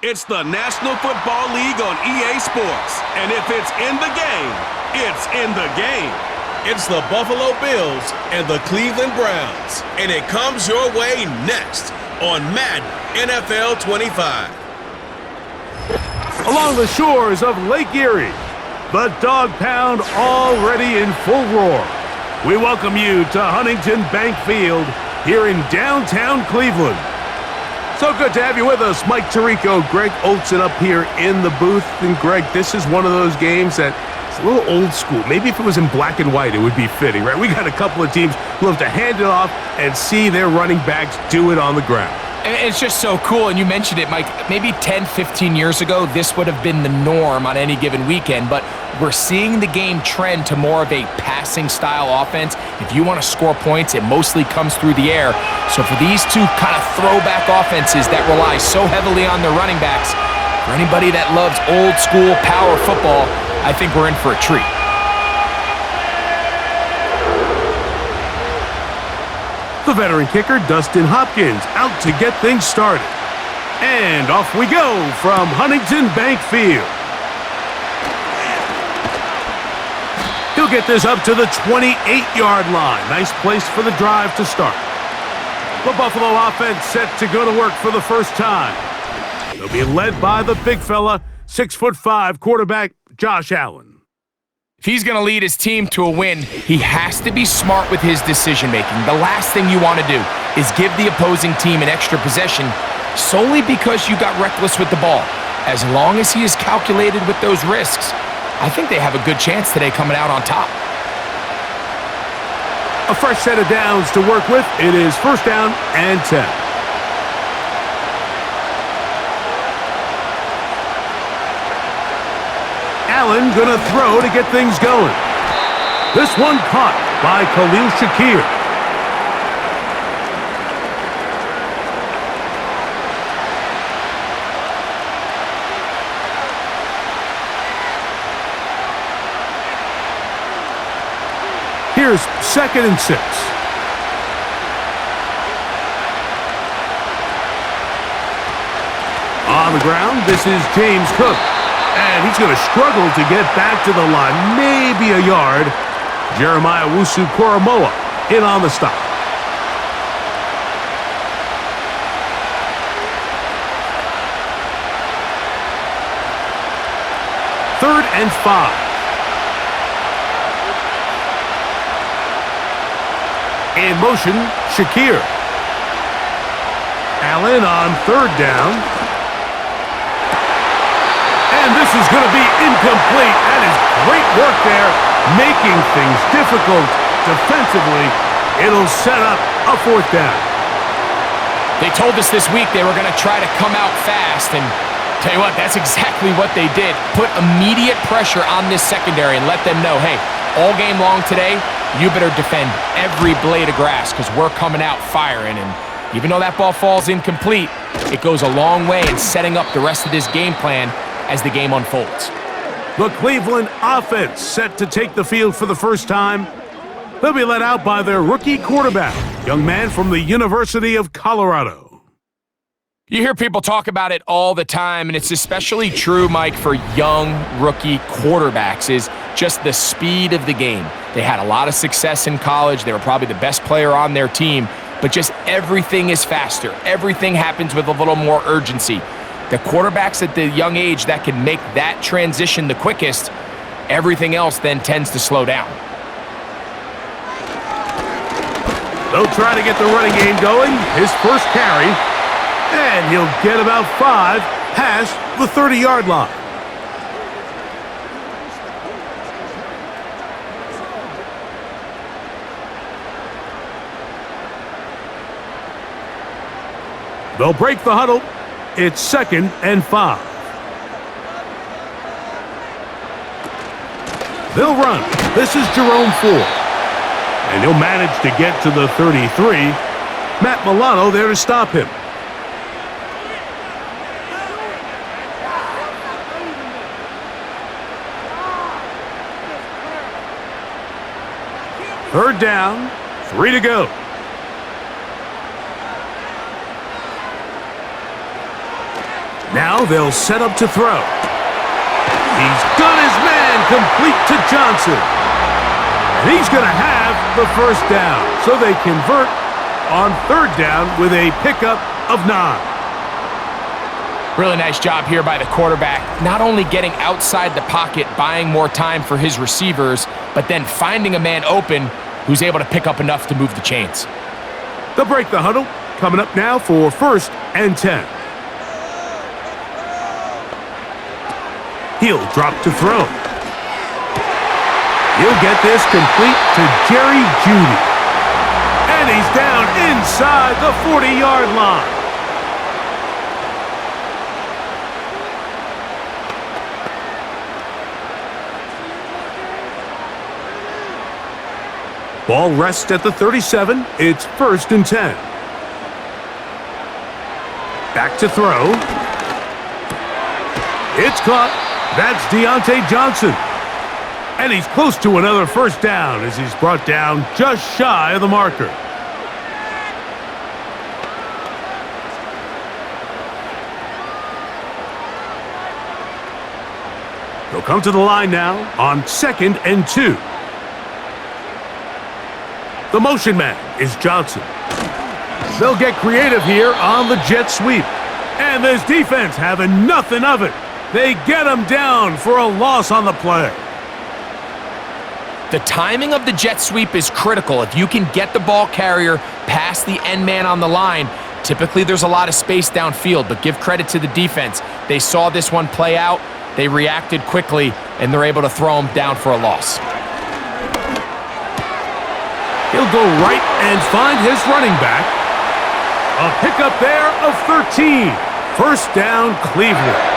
It's the National Football League on EA Sports. And if it's in the game, it's in the game. It's the Buffalo Bills and the Cleveland Browns. And it comes your way next on Madden NFL 25. Along the shores of Lake Erie, the Dog Pound already in full roar. We welcome you to Huntington Bank Field here in downtown Cleveland. So good to have you with us, Mike Tirico, Greg Olson up here in the booth. And Greg, this is one of those games that it's a little old school. Maybe if it was in black and white, it would be fitting, right? We got a couple of teams who love to hand it off and see their running backs do it on the ground. It's just so cool, and you mentioned it, Mike. Maybe 10, 15 years ago, this would have been the norm on any given weekend, but we're seeing the game trend to more of a passing-style offense. If you want to score points, it mostly comes through the air. So for these two kind of throwback offenses that rely so heavily on their running backs, for anybody that loves old-school power football, I think we're in for a treat. The veteran kicker, Dustin Hopkins, out to get things started. And off we go from Huntington Bank Field. He'll get this up to the 28-yard line. Nice place for the drive to start. The Buffalo offense set to go to work for the first time. They'll be led by the big fella, 6'5" quarterback Josh Allen. If he's going to lead his team to a win, he has to be smart with his decision-making. The last thing you want to do is give the opposing team an extra possession solely because you got reckless with the ball. As long as he is calculated with those risks, I think they have a good chance today coming out on top. A fresh set of downs to work with. It is first down and 10. Allen gonna throw to get things going. This one caught by Khalil Shakir. Here's 2nd and 6. On the ground, this is James Cook. And he's going to struggle to get back to the line, maybe a yard. Jeremiah Wusu-Koromoa in on the stop. Third and 5. In motion, Shakir. Allen on 3rd down. And this is going to be incomplete. That is great work there, making things difficult defensively. It'll set up a 4th down. They told us this week they were going to try to come out fast, and tell you what, that's exactly what they did. Put immediate pressure on this secondary and let them know, hey, all game long today, you better defend every blade of grass because we're coming out firing. And even though that ball falls incomplete, it goes a long way in setting up the rest of this game plan as the game unfolds. The Cleveland offense set to take the field for the first time. They'll be led out by their rookie quarterback, young man from the University of Colorado. You hear people talk about it all the time, and it's especially true, Mike, for young rookie quarterbacks, is just the speed of the game. They had a lot of success in college. They were probably the best player on their team, but just everything is faster. Everything happens with a little more urgency. The quarterbacks at the young age that can make that transition the quickest, everything else then tends to slow down. They'll try to get the running game going. His first carry, and he'll get about 5 past the 30-yard line. They'll break the huddle. It's 2nd and 5. They'll run. This is Jerome Ford. And he'll manage to get to the 33. Matt Milano there to stop him. Third down, 3 to go. Now they'll set up to throw. He's got his man complete to Johnson. And he's going to have the first down. So they convert on third down with a pickup of 9. Really nice job here by the quarterback, not only getting outside the pocket, buying more time for his receivers, but then finding a man open who's able to pick up enough to move the chains. They'll break the huddle. Coming up now for 1st and 10. He'll drop to throw. He'll get this complete to Jerry Jeudy. And he's down inside the 40-yard line. Ball rests at the 37. It's 1st and 10. Back to throw. It's caught. That's Deontay Johnson. And he's close to another first down as he's brought down just shy of the marker. They'll come to the line now on 2nd and 2. The motion man is Johnson. They'll get creative here on the jet sweep. And this defense having nothing of it. They get him down for a loss on the play. The timing of the jet sweep is critical. If you can get the ball carrier past the end man on the line, typically there's a lot of space downfield, but give credit to the defense. They saw this one play out, they reacted quickly, and they're able to throw him down for a loss. He'll go right and find his running back. A pickup there of 13. First down, Cleveland.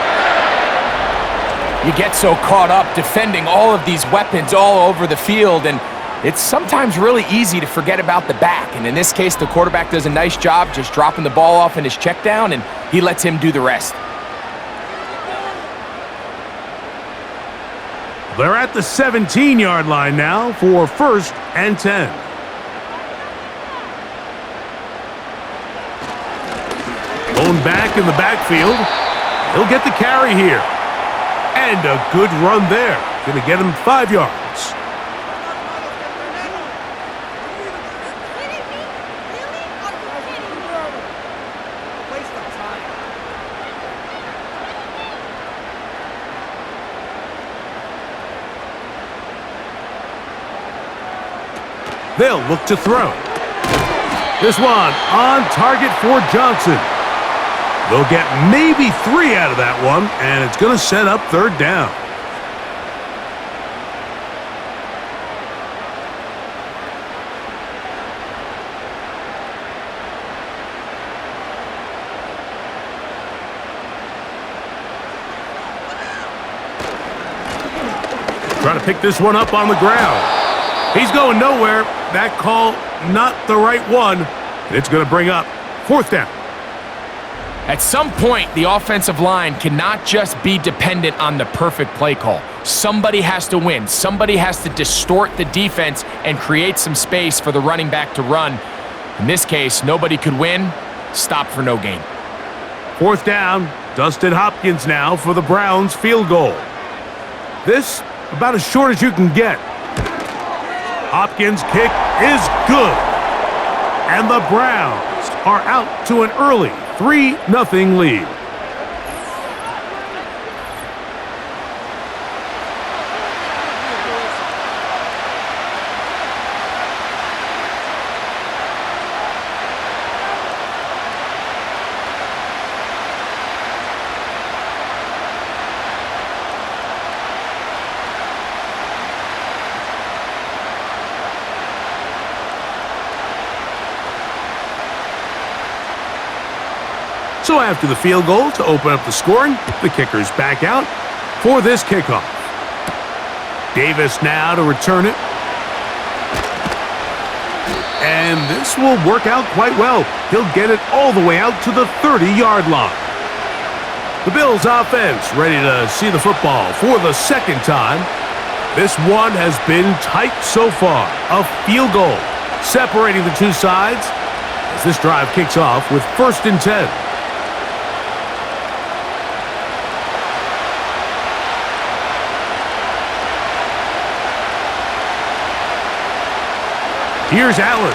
You get so caught up defending all of these weapons all over the field, and it's sometimes really easy to forget about the back. And in this case, the quarterback does a nice job just dropping the ball off in his check down, and he lets him do the rest. They're at the 17-yard line now for 1st and 10. Going back in the backfield. He'll get the carry here. And a good run there. Going to get him 5 yards. They'll look to throw. This one on target for Johnson. They'll get maybe 3 out of that one, and it's going to set up 3rd down. Trying to pick this one up on the ground. He's going nowhere. That call, not the right one. And it's going to bring up 4th down. At some point, the offensive line cannot just be dependent on the perfect play call. Somebody has to win. Somebody has to distort the defense and create some space for the running back to run. In this case, nobody could win. Stop for no gain. 4th down. Dustin Hopkins now for the Browns field goal. This about as short as you can get. Hopkins' kick is good. And the Browns are out to an early 3-0 lead. So after the field goal to open up the scoring, the kicker's back out for this kickoff. Davis now to return it. And this will work out quite well. He'll get it all the way out to the 30-yard line. The Bills offense ready to see the football for the 2nd time. This one has been tight so far. A field goal separating the two sides as this drive kicks off with 1st and 10. Here's Allen.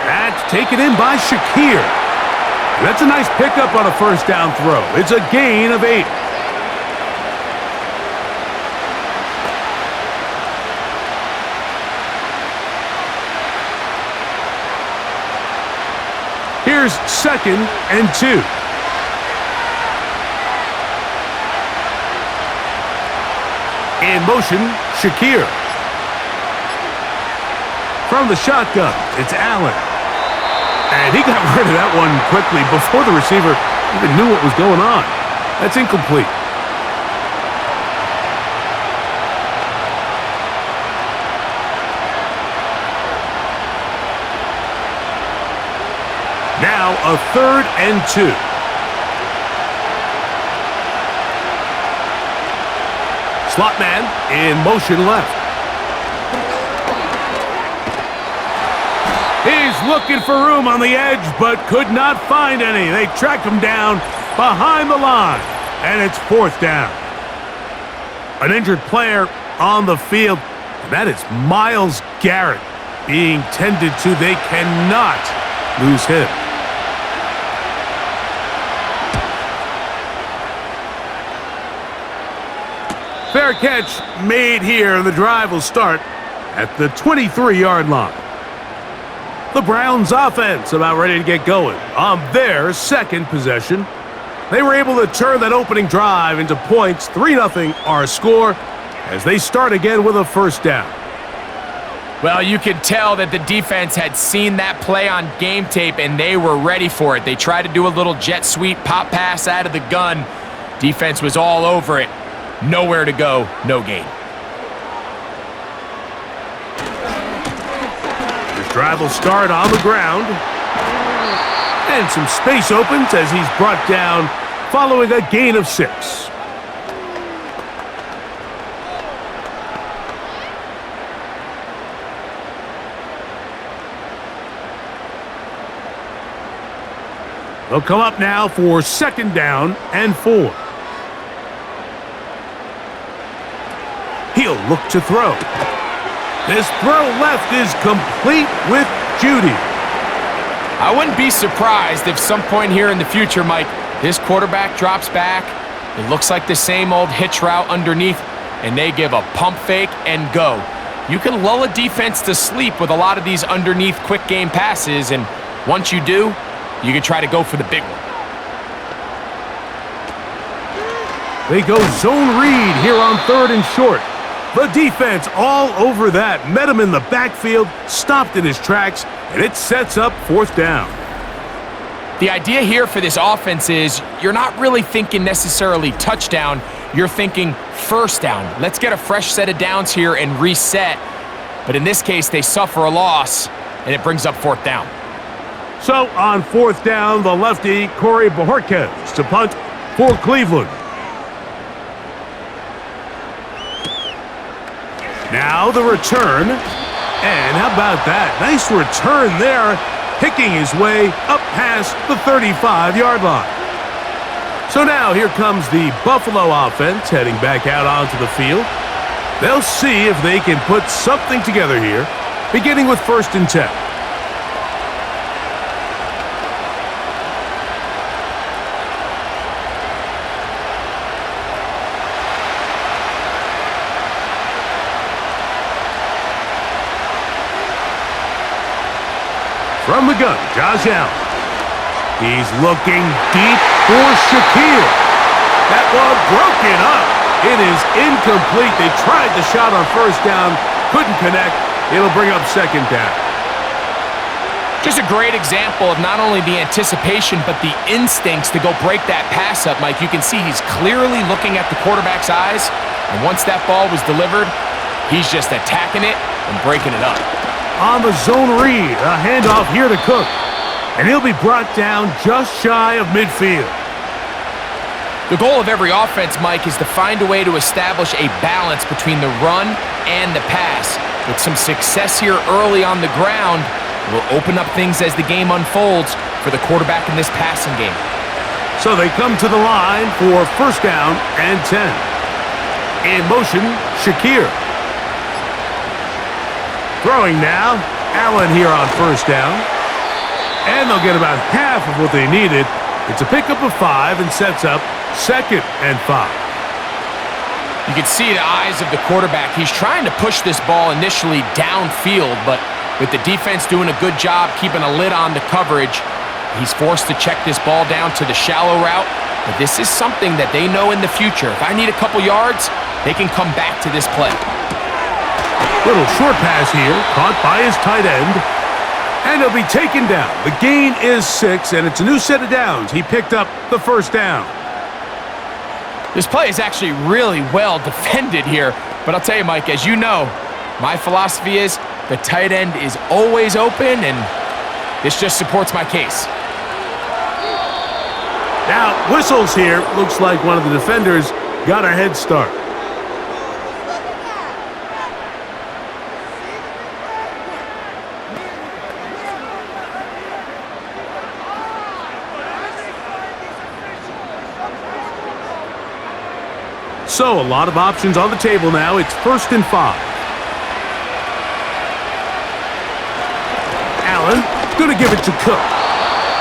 That's taken in by Shakir. That's a nice pickup on a first down throw. It's a gain of 8. Here's 2nd and 2. In motion, Shakir. From the shotgun, it's Allen. And he got rid of that one quickly before the receiver even knew what was going on. That's incomplete. Now a 3rd and 2. Slot man in motion left. He's looking for room on the edge, but could not find any. They track him down behind the line, and it's 4th down. An injured player on the field, and that is Myles Garrett being tended to. They cannot lose him. Fair catch made here, and the drive will start at the 23-yard line. The Browns offense about ready to get going on their 2nd possession. They were able to turn that opening drive into points. 3-0 our score as they start again with a first down. Well, you could tell that the defense had seen that play on game tape, and they were ready for it. They tried to do a little jet sweep pop pass out of the gun. Defense was all over it. Nowhere to go, no gain. Drive will start on the ground. And some space opens as he's brought down following a gain of 6. They'll come up now for 2nd down and 4. He'll look to throw. This throw left is complete with Judy. I wouldn't be surprised if some point here in the future, Mike, this quarterback drops back. It looks like the same old hitch route underneath, and they give a pump fake and go. You can lull a defense to sleep with a lot of these underneath quick game passes, and once you do, you can try to go for the big one. They go zone read here on 3rd and short. The defense all over that, met him in the backfield, stopped in his tracks, and it sets up 4th down. The idea here for this offense is you're not really thinking necessarily touchdown, you're thinking first down. Let's get a fresh set of downs here and reset. But in this case, they suffer a loss, and it brings up 4th down. So on 4th down, the lefty, Corey Bojorquez, to punt for Cleveland. Now the return, and how about that? Nice return there, picking his way up past the 35-yard line. So now here comes the Buffalo offense heading back out onto the field. They'll see if they can put something together here, beginning with 1st and 10. From the gun, Josh Allen. He's looking deep for Shakir. That one broken up. It is incomplete. They tried the shot on 1st down, couldn't connect. It'll bring up 2nd down. Just a great example of not only the anticipation, but the instincts to go break that pass up, Mike. You can see he's clearly looking at the quarterback's eyes, and once that ball was delivered, he's just attacking it and breaking it up. On the zone read, a handoff here to Cook, and he'll be brought down just shy of midfield. The goal of every offense, Mike, is to find a way to establish a balance between the run and the pass. With some success here early on the ground, it will open up things as the game unfolds for the quarterback in this passing game. So they come to the line for 1st down and 10. In motion, Shakir. Throwing now. Allen here on first down. And they'll get about half of what they needed. It's a pickup of 5 and sets up 2nd and 5. You can see the eyes of the quarterback. He's trying to push this ball initially downfield, but with the defense doing a good job keeping a lid on the coverage, he's forced to check this ball down to the shallow route. But this is something that they know in the future. If I need a couple yards, they can come back to this play. Little short pass here, caught by his tight end. And he'll be taken down. The gain is 6, and it's a new set of downs. He picked up the first down. This play is actually really well defended here. But I'll tell you, Mike, as you know, my philosophy is the tight end is always open, and this just supports my case. Now, whistles here. Looks like one of the defenders got a head start. So, a lot of options on the table now. It's 1st and 5. Allen, gonna give it to Cook.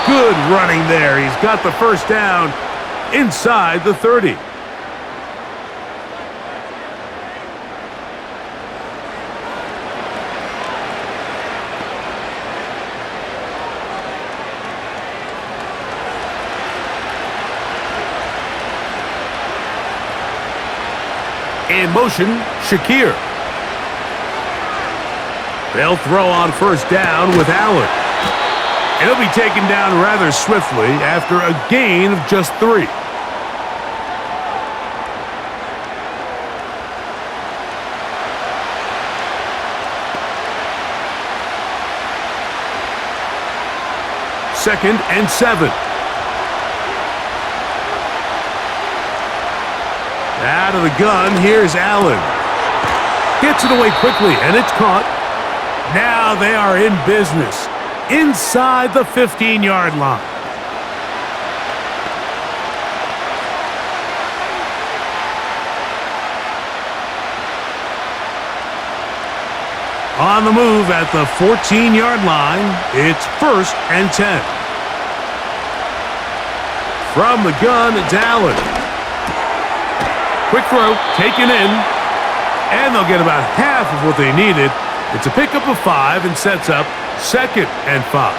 Good running there. He's got the first down inside the 30. In motion, Shakir. They'll throw on first down with Allen. And he'll be taken down rather swiftly after a gain of just 3. Second and 7. Out of the gun, here's Allen. Gets it away quickly, and it's caught. Now they are in business inside the 15-yard line. On the move at the 14-yard line, it's 1st and 10. From the gun, it's Allen. Quick throw, taken in, and they'll get about half of what they needed. It's a pickup of 5 and sets up 2nd and 5.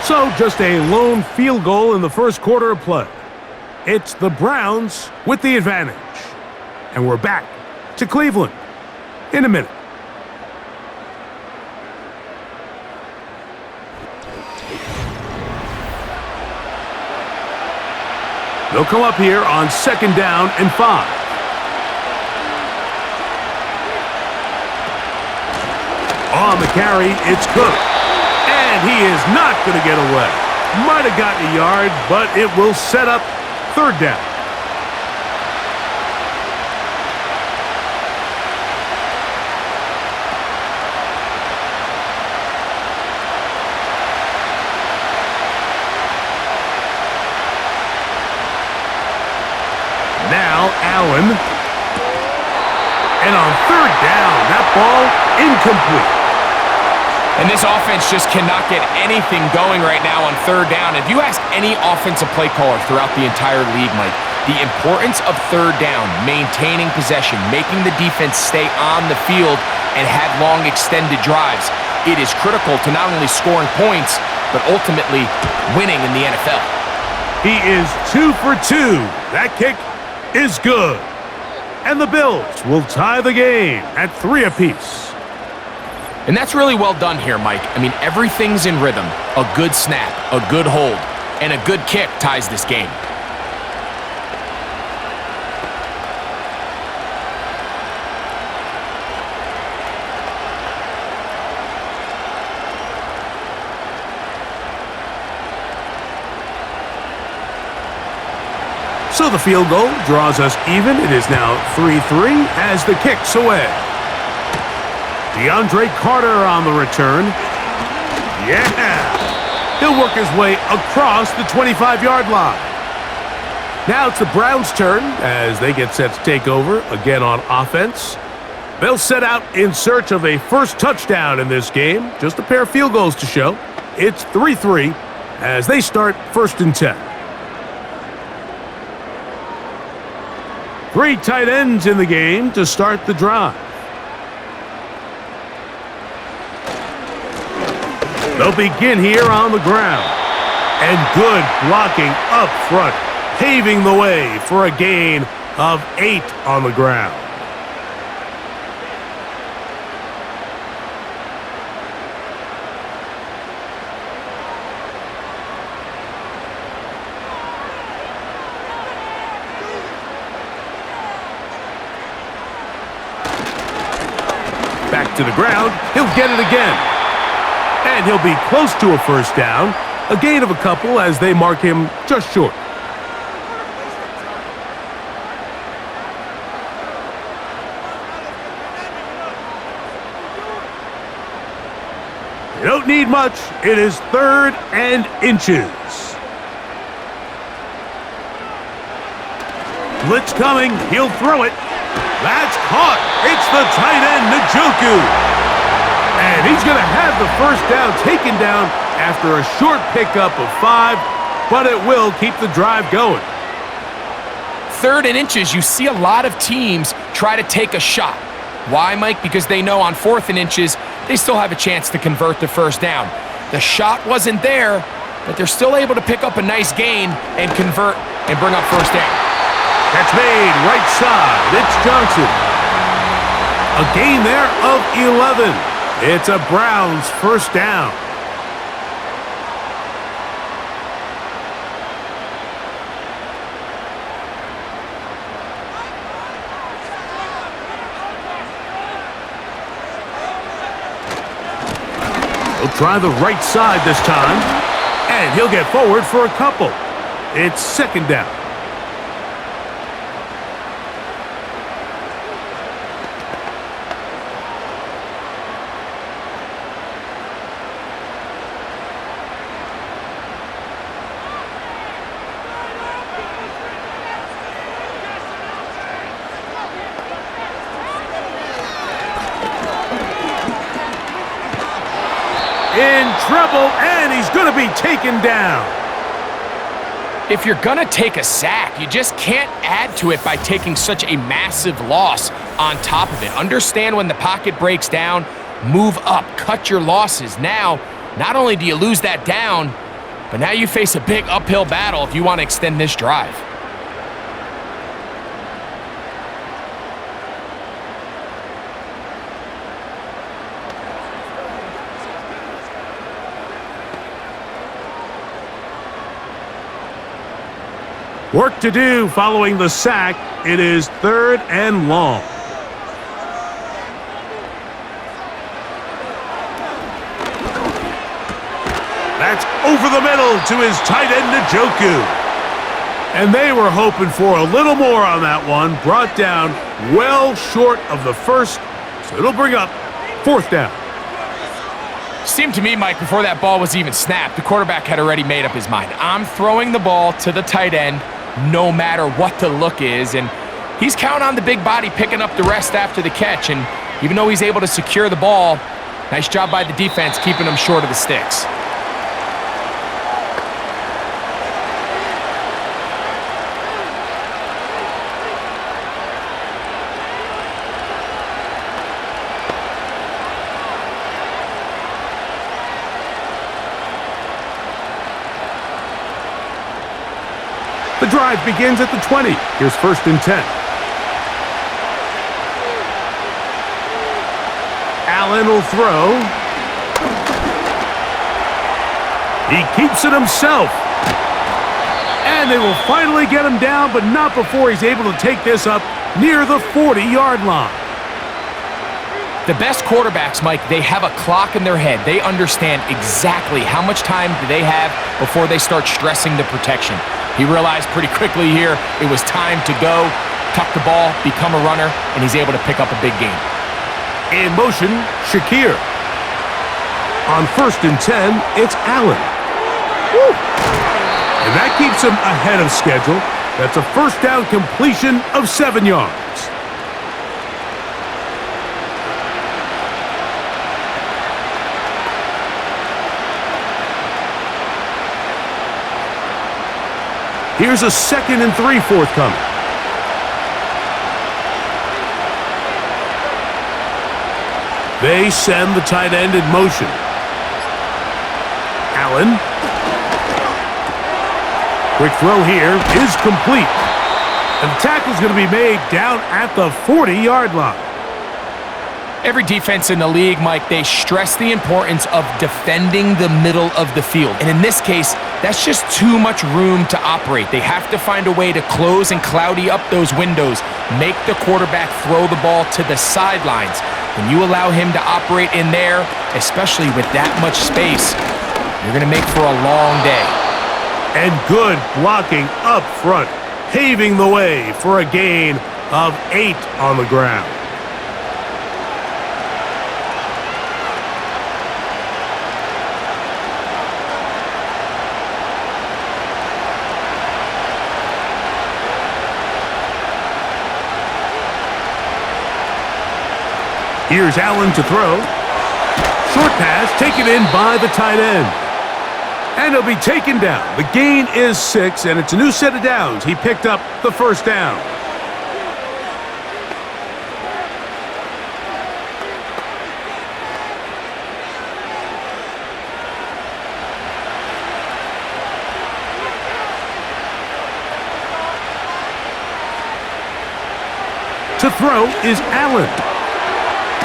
So just a lone field goal in the first quarter of play. It's the Browns with the advantage. And we're back to Cleveland in a minute. They'll come up here on 2nd down and 5. On the carry, it's Cook. And he is not going to get away. Might have gotten a yard, but it will set up 3rd down. Now Allen. And on 3rd down, that ball incomplete. And this offense just cannot get anything going right now on 3rd down. If you ask any offensive play caller throughout the entire league, Mike, the importance of 3rd down, maintaining possession, making the defense stay on the field and have long extended drives, it is critical to not only scoring points, but ultimately winning in the NFL. He is 2 for 2. That kick is good. And the Bills will tie the game at 3 apiece. And that's really well done here, Mike. I mean, everything's in rhythm. A good snap, a good hold, and a good kick ties this game. So the field goal draws us even. It is now 3-3 as the kick's away. DeAndre Carter on the return. Yeah! He'll work his way across the 25-yard line. Now it's the Browns' turn as they get set to take over again on offense. They'll set out in search of a first touchdown in this game. Just a pair of field goals to show. It's 3-3 as they start 1st and 10. 3 tight ends in the game to start the drive. They'll begin here on the ground. And good blocking up front, paving the way for a gain of 8 on the ground. Back to the ground, he'll get it again. And he'll be close to a first down, a gain of a couple as they mark him just short. You don't need much. It is 3rd and inches. Blitz coming. He'll throw it. That's caught. It's the tight end, Njoku. And he's going to have the first down taken down after a short pickup of 5, but it will keep the drive going. 3rd and inches, you see a lot of teams try to take a shot. Why, Mike? Because they know on 4th and inches, they still have a chance to convert the first down. The shot wasn't there, but they're still able to pick up a nice gain and convert and bring up first down. Catch made, right side. It's Johnson. A gain there of 11. It's a Browns first down. He'll try the right side this time, and he'll get forward for a couple. It's 2nd down. In trouble, and he's going to be taken down. If you're going to take a sack, you just can't add to it by taking such a massive loss on top of it. Understand when the pocket breaks down, move up, cut your losses. Now, not only do you lose that down, but now you face a big uphill battle if you want to extend this drive. Work to do following the sack. It is 3rd and long. That's over the middle to his tight end, Njoku. And they were hoping for a little more on that one. Brought down well short of the first, so it'll bring up 4th down. Seemed to me, Mike, before that ball was even snapped, the quarterback had already made up his mind. I'm throwing the ball to the tight end no matter what the look is, and he's counting on the big body picking up the rest after the catch, and even though he's able to secure the ball, nice job by the defense keeping him short of the sticks. The drive begins at the 20. Here's 1st and 10. Allen will throw. He keeps it himself. And they will finally get him down, but not before he's able to take this up near the 40-yard line. The best quarterbacks, Mike, they have a clock in their head. They understand exactly how much time do they have before they start stressing the protection. He realized pretty quickly here it was time to go, tuck the ball, become a runner, and he's able to pick up a big gain. In motion, Shakir. On 1st and 10, it's Allen. Woo! And that keeps him ahead of schedule. That's a first down completion of 7 yards. Here's a 2nd and 3 forthcoming. They send the tight end in motion. Allen. Quick throw here is complete. And the tackle's going to be made down at the 40-yard line. Every defense in the league, Mike, they stress the importance of defending the middle of the field. And in this case, that's just too much room to operate. They have to find a way to close and cloudy up those windows, make the quarterback throw the ball to the sidelines. When you allow him to operate in there, especially with that much space, you're going to make for a long day. And good blocking up front, paving the way for a gain of 8 on the ground. Here's Allen to throw. Short pass taken in by the tight end. And he'll be taken down. The gain is 6, and it's a new set of downs. He picked up the first down. To throw is Allen.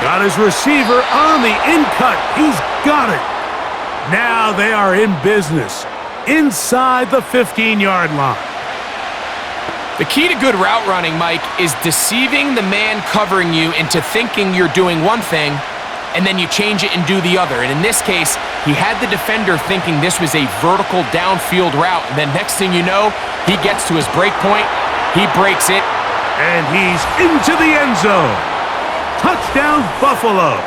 Got his receiver on the in-cut. He's got it. Now they are in business inside the 15-yard line. The key to good route running, Mike, is deceiving the man covering you into thinking you're doing one thing, and then you change it and do the other. And in this case, he had the defender thinking this was a vertical downfield route, and then next thing you know, he gets to his break point, he breaks it, and he's into the end zone. Touchdown, Buffalo.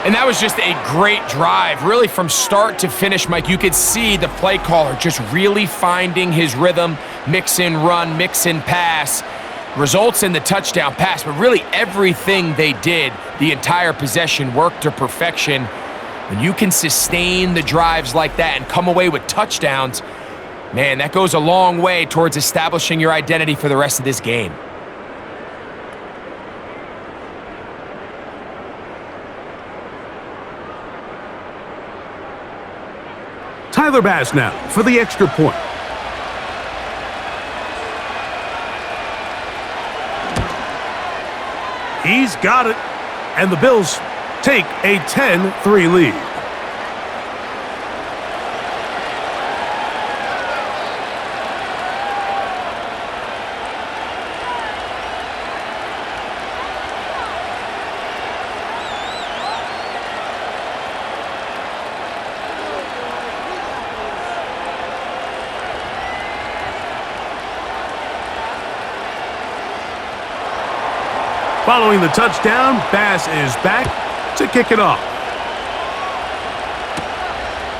And that was just a great drive, really from start to finish, Mike. You could see the play caller just really finding his rhythm, mix in run, mix in pass, results in the touchdown pass. But really everything they did, the entire possession, worked to perfection. When you can sustain the drives like that and come away with touchdowns, man, that goes a long way towards establishing your identity for the rest of this game. Tyler Bass now for the extra point. He's got it. And the Bills take a 10-3 lead. Following the touchdown, Bass is back to kick it off.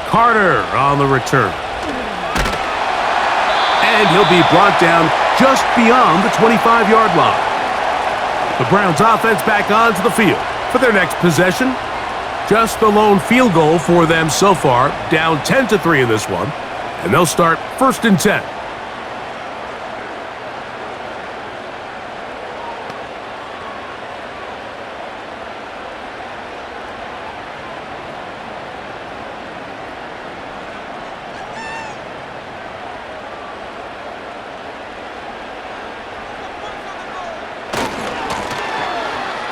Carter on the return. And he'll be brought down just beyond the 25-yard line. The Browns offense back onto the field for their next possession. Just the lone field goal for them so far, down 10-3 in this one. And they'll start 1st and 10.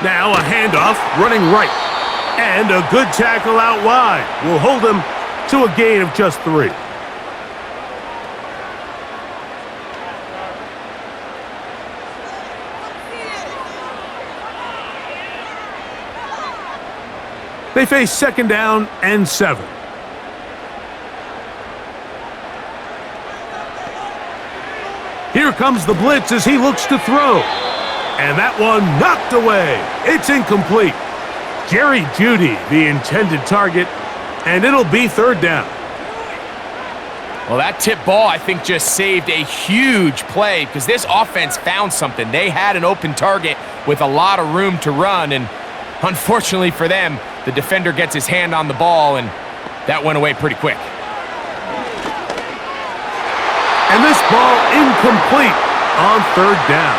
Now a handoff, running right. And a good tackle out wide will hold him to a gain of just 3. They face 2nd down and 7. Here comes the blitz as he looks to throw. And that one knocked away. It's incomplete. Jerry Jeudy, the intended target, and it'll be 3rd down. Well, that tip ball, I think, just saved a huge play because this offense found something. They had an open target with a lot of room to run, and unfortunately for them, the defender gets his hand on the ball, and that went away pretty quick. And this ball incomplete on third down.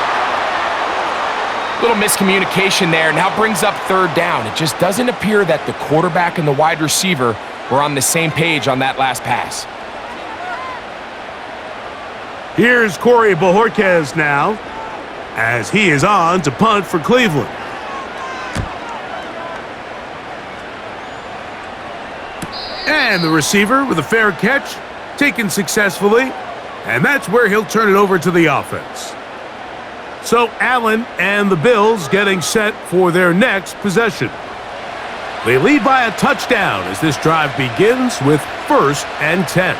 Little miscommunication there, now brings up third down. It just doesn't appear that the quarterback and the wide receiver were on the same page on that last pass. Here's Corey Bojorquez now, as he is on to punt for Cleveland. And the receiver with a fair catch, taken successfully, and that's where he'll turn it over to the offense. So Allen and the Bills getting set for their next possession. They lead by a touchdown as this drive begins with 1st and 10.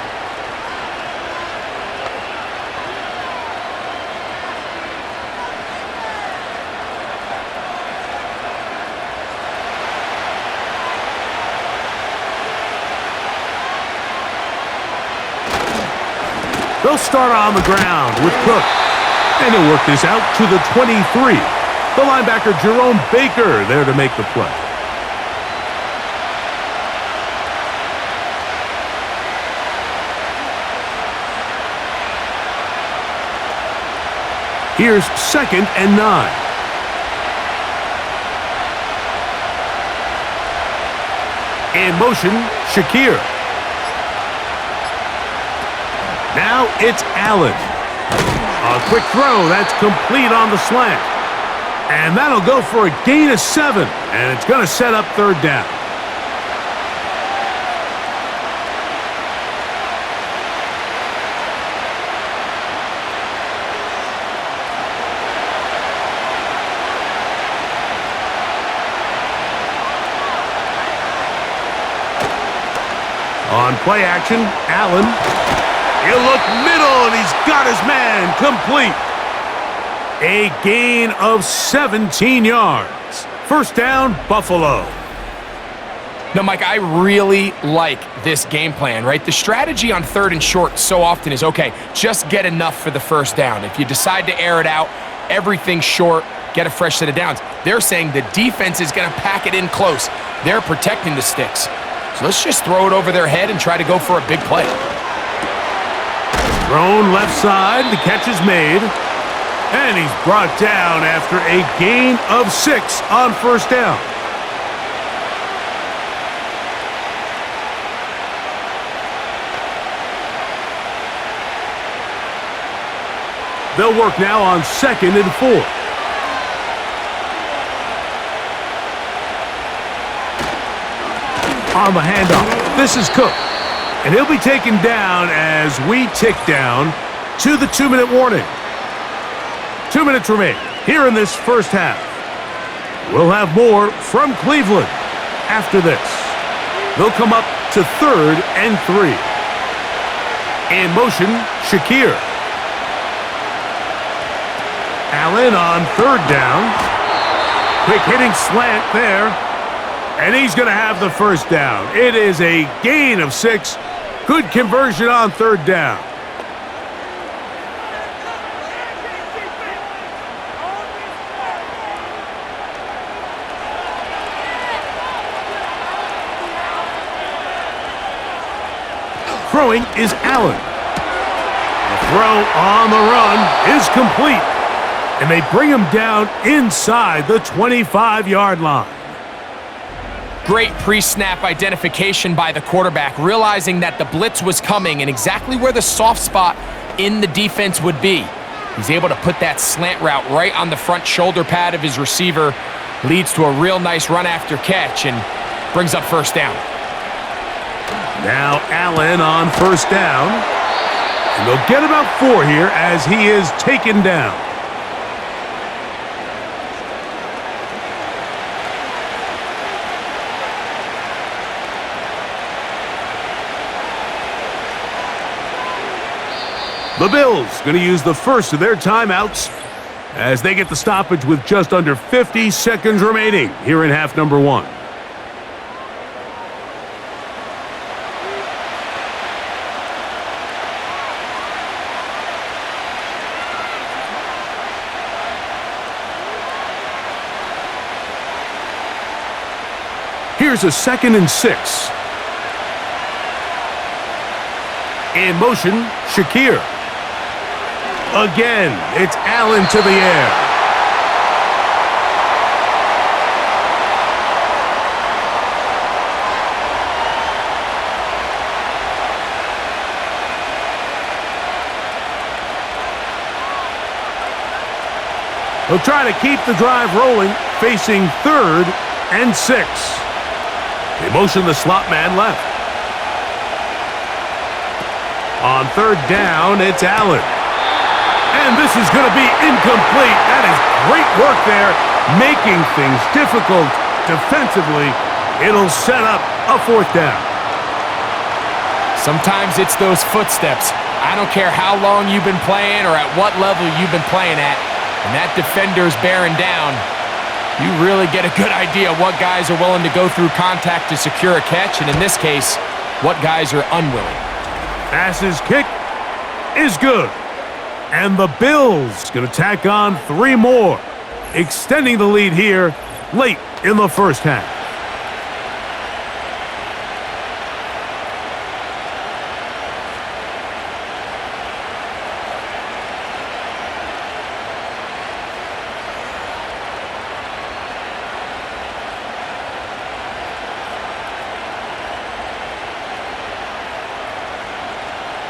They'll start on the ground with Cook. And he'll work this out to the 23. The linebacker Jerome Baker there to make the play. Here's 2nd and 9. In motion, Shakir. Now it's Allen. A quick throw, that's complete on the slant. And that'll go for a gain of 7, and it's going to set up third down. On play action, Allen. He'll look middle, and he's got his man complete. A gain of 17 yards. First down, Buffalo. Now, Mike, I really like this game plan, right? The strategy on 3rd and short so often is, okay, just get enough for the first down. If you decide to air it out, everything short, get a fresh set of downs. They're saying the defense is going to pack it in close. They're protecting the sticks. So let's just throw it over their head and try to go for a big play. Thrown left side, the catch is made. And he's brought down after a gain of 6 on first down. They'll work now on 2nd and 4. On the handoff, this is Cook. And he'll be taken down as we tick down to the 2-minute warning. 2 minutes remain here in this first half. We'll have more from Cleveland after this. They'll come up to 3rd and 3. In motion, Shakir. Allen on 3rd down. Quick hitting slant there. And he's going to have the first down. It is a gain of 6. Good conversion on 3rd down. Throwing is Allen. The throw on the run is complete. And they bring him down inside the 25-yard line. Great pre-snap identification by the quarterback, realizing that the blitz was coming and exactly where the soft spot in the defense would be. He's able to put that slant route right on the front shoulder pad of his receiver, leads to a real nice run after catch, and brings up first down. Now Allen on first down. And they'll get about 4 here as he is taken down. The Bills going to use the first of their timeouts as they get the stoppage with just under 50 seconds remaining here in half number 1. Here's a 2nd and 6. In motion, Shakir. Again, it's Allen to the air. He'll try to keep the drive rolling, facing 3rd and 6. They motion the slot man left. On 3rd down, it's Allen. And this is going to be incomplete. That is great work there, making things difficult defensively. It'll set up a 4th down. Sometimes it's those footsteps. I don't care how long you've been playing or at what level you've been playing at. And that defender's bearing down. You really get a good idea of what guys are willing to go through contact to secure a catch, and in this case, what guys are unwilling. Pass's kick is good. And the Bills going to tack on 3 more, extending the lead here late in the first half.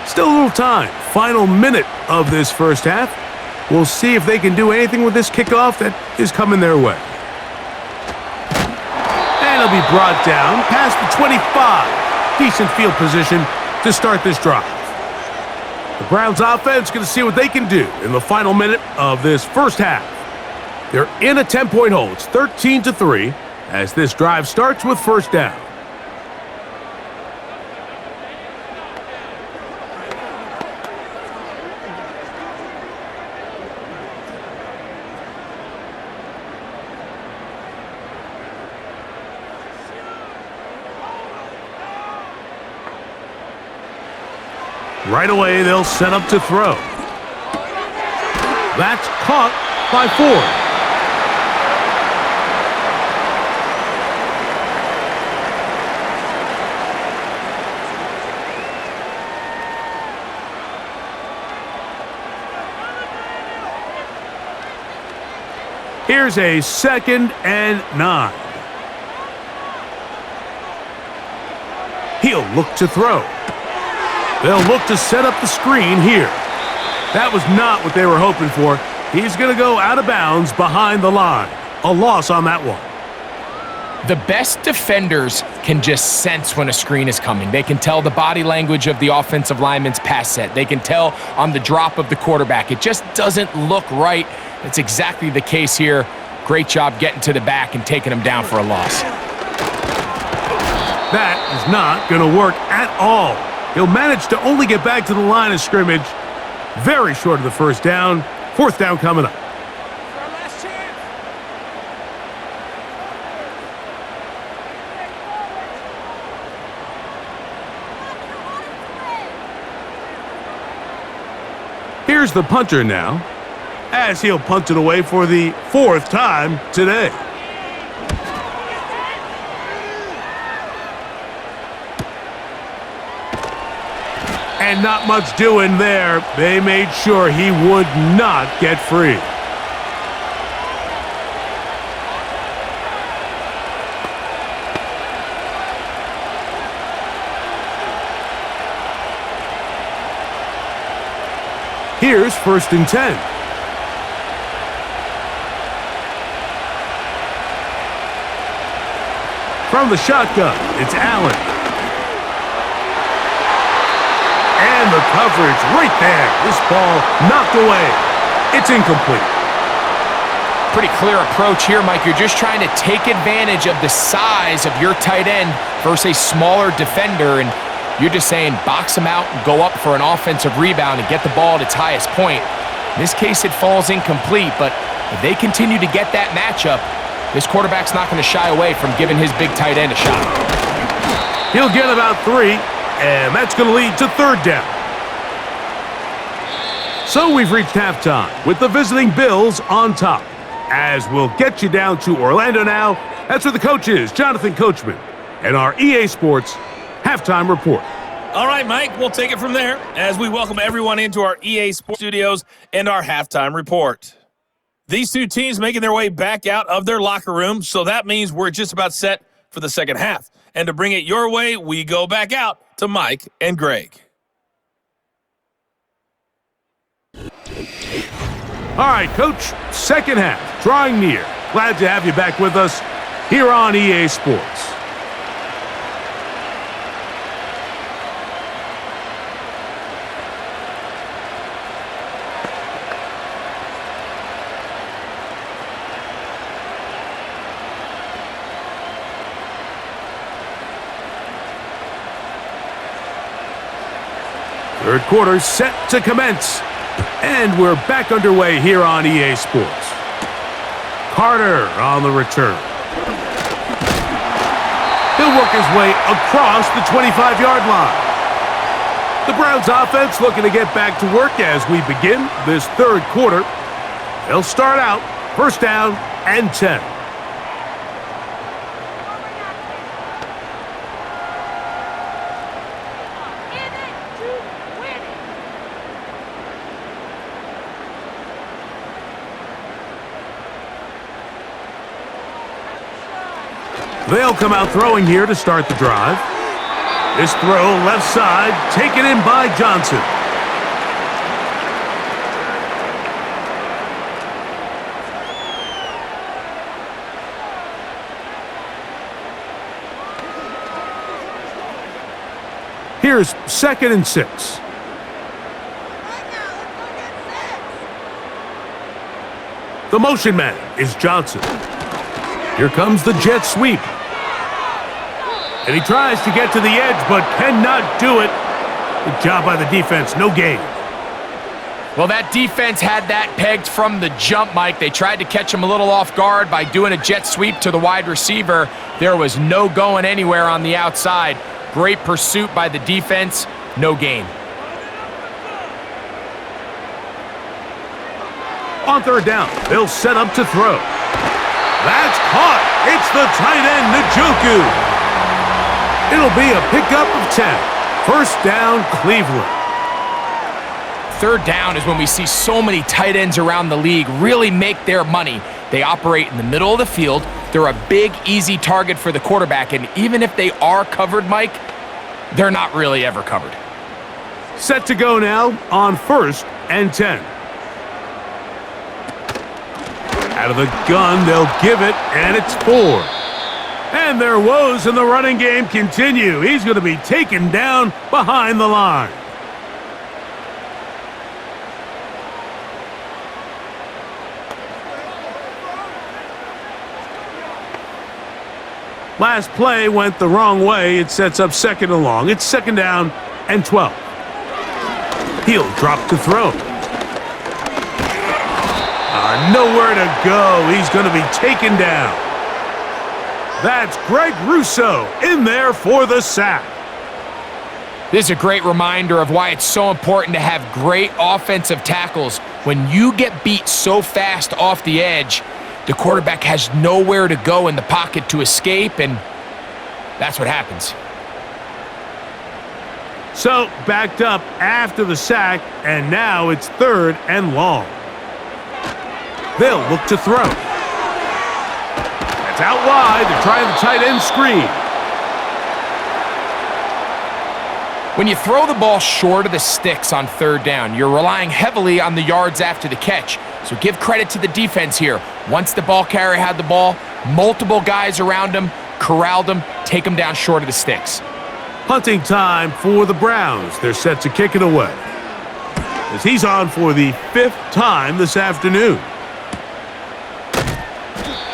Still a little time. Final minute of this first half. We'll see if they can do anything with this kickoff that is coming their way. And it'll be brought down past the 25. Decent field position to start this drive. The Browns offense going to see what they can do in the final minute of this first half. They're in a 10-point hole. It's 13-3 as this drive starts with 1st down. Right away, they'll set up to throw. That's caught by Ford. Here's a 2nd and 9. He'll look to throw. They'll look to set up the screen here. That was not what they were hoping for. He's going to go out of bounds behind the line. A loss on that one. The best defenders can just sense when a screen is coming. They can tell the body language of the offensive lineman's pass set. They can tell on the drop of the quarterback. It just doesn't look right. It's exactly the case here. Great job getting to the back and taking him down for a loss. That is not going to work at all. He'll manage to only get back to the line of scrimmage. Very short of the 1st down. 4th down coming up. Here's the punter now, as he'll punt it away for the 4th time today. And not much doing there. They made sure he would not get free. Here's 1st and 10. From the shotgun, it's Allen. And the coverage right there. This ball knocked away. It's incomplete. Pretty clear approach here, Mike. You're just trying to take advantage of the size of your tight end versus a smaller defender, and you're just saying box him out and go up for an offensive rebound and get the ball at its highest point. In this case, it falls incomplete, but if they continue to get that matchup, this quarterback's not going to shy away from giving his big tight end a shot. He'll get about 3. And that's going to lead to 3rd down. So we've reached halftime with the visiting Bills on top. As we'll get you down to Orlando now, that's where the coach is, Jonathan Coachman. and our EA Sports halftime report. All right, Mike, we'll take it from there as we welcome everyone into our EA Sports studios and our halftime report. These two teams making their way back out of their locker room, so that means we're just about set for the second half. And to bring it your way, we go back out to Mike and Greg. All right, Coach, second half, drawing near. Glad to have you back with us here on EA Sports. Third quarter set to commence. And we're back underway here on EA Sports. Carter on the return. He'll work his way across the 25-yard line. The Browns offense looking to get back to work as we begin this third quarter. They'll start out first down and 10. They'll come out throwing here to start the drive. This throw left side taken in by Johnson. Here's 2nd and 6. The motion man is Johnson. Here comes the jet sweep. And he tries to get to the edge, but cannot do it. Good job by the defense. No gain. Well, that defense had that pegged from the jump, Mike. They tried to catch him a little off guard by doing a jet sweep to the wide receiver. There was no going anywhere on the outside. Great pursuit by the defense. No gain. On third down, they'll set up to throw. That's caught. It's the tight end, Njoku. It'll be a pickup of 10. First down, Cleveland. Third down is when we see so many tight ends around the league really make their money. They operate in the middle of the field. They're a big, easy target for the quarterback, and even if they are covered, Mike, they're not really ever covered. Set to go now on 1st and 10. Out of the gun, they'll give it, and it's 4. And their woes in the running game continue. He's going to be taken down behind the line. Last play went the wrong way. It sets up 2nd and long. It's 2nd down and 12. He'll drop to throw. Nowhere to go. He's going to be taken down. That's Greg Russo in there for the sack. This is a great reminder of why it's so important to have great offensive tackles. When you get beat so fast off the edge, the quarterback has nowhere to go in the pocket to escape, and that's what happens. So, backed up after the sack, and now it's 3rd and long. They'll look to throw. That's out wide. They're trying the tight end screen. When you throw the ball short of the sticks on 3rd down, you're relying heavily on the yards after the catch. So give credit to the defense here. Once the ball carrier had the ball, multiple guys around him, corralled him, take him down short of the sticks. Punting time for the Browns. They're set to kick it away, as he's on for the 5th time this afternoon.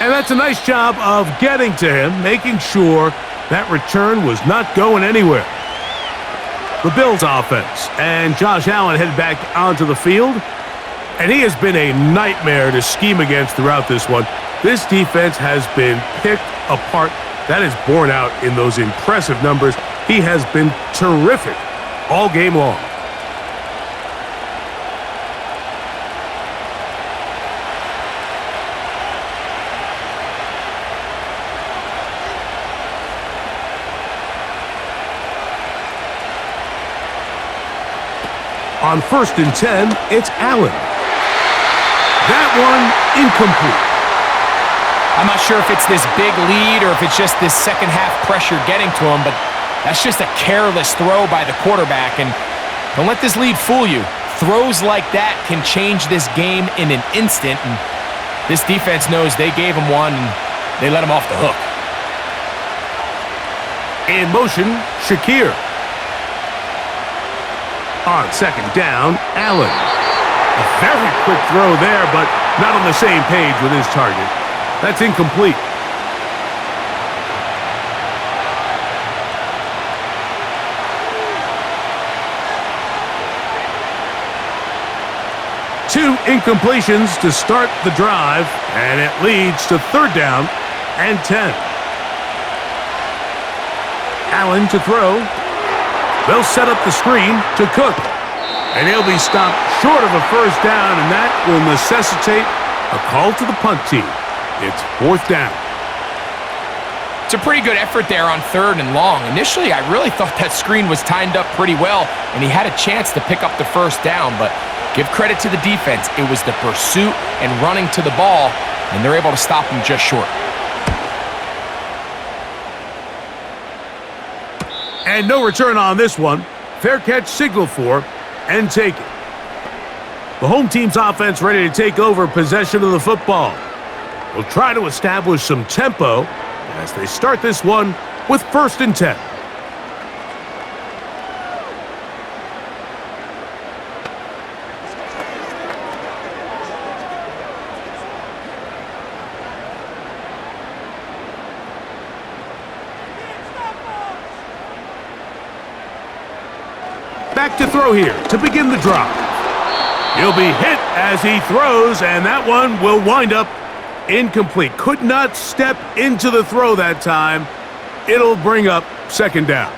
And that's a nice job of getting to him, making sure that return was not going anywhere. The Bills offense, and Josh Allen head back onto the field. And he has been a nightmare to scheme against throughout this one. This defense has been picked apart. That is borne out in those impressive numbers. He has been terrific all game long. On 1st and 10, it's Allen. That one incomplete. I'm not sure if it's this big lead or if it's just this second half pressure getting to him, but that's just a careless throw by the quarterback. And don't let this lead fool you. Throws like that can change this game in an instant. And this defense knows they gave him one and they let him off the hook. In motion, Shakir. On 2nd down, Allen. A very quick throw there, but not on the same page with his target. That's incomplete. Two incompletions to start the drive, and it leads to 3rd down and 10. Allen to throw. They'll set up the screen to Cook. And he'll be stopped short of a 1st down, and that will necessitate a call to the punt team. It's 4th down. It's a pretty good effort there on 3rd and long. Initially, I really thought that screen was timed up pretty well, and he had a chance to pick up the 1st down, but give credit to the defense. It was the pursuit and running to the ball, and they're able to stop him just short. And no return on this one. Fair catch signaled for and taken. The home team's offense ready to take over possession of the football. Will try to establish some tempo as they start this one with 1st and 10. Back to throw here to begin the drive. He'll be hit as he throws, and that one will wind up incomplete. Could not step into the throw that time. It'll bring up 2nd down.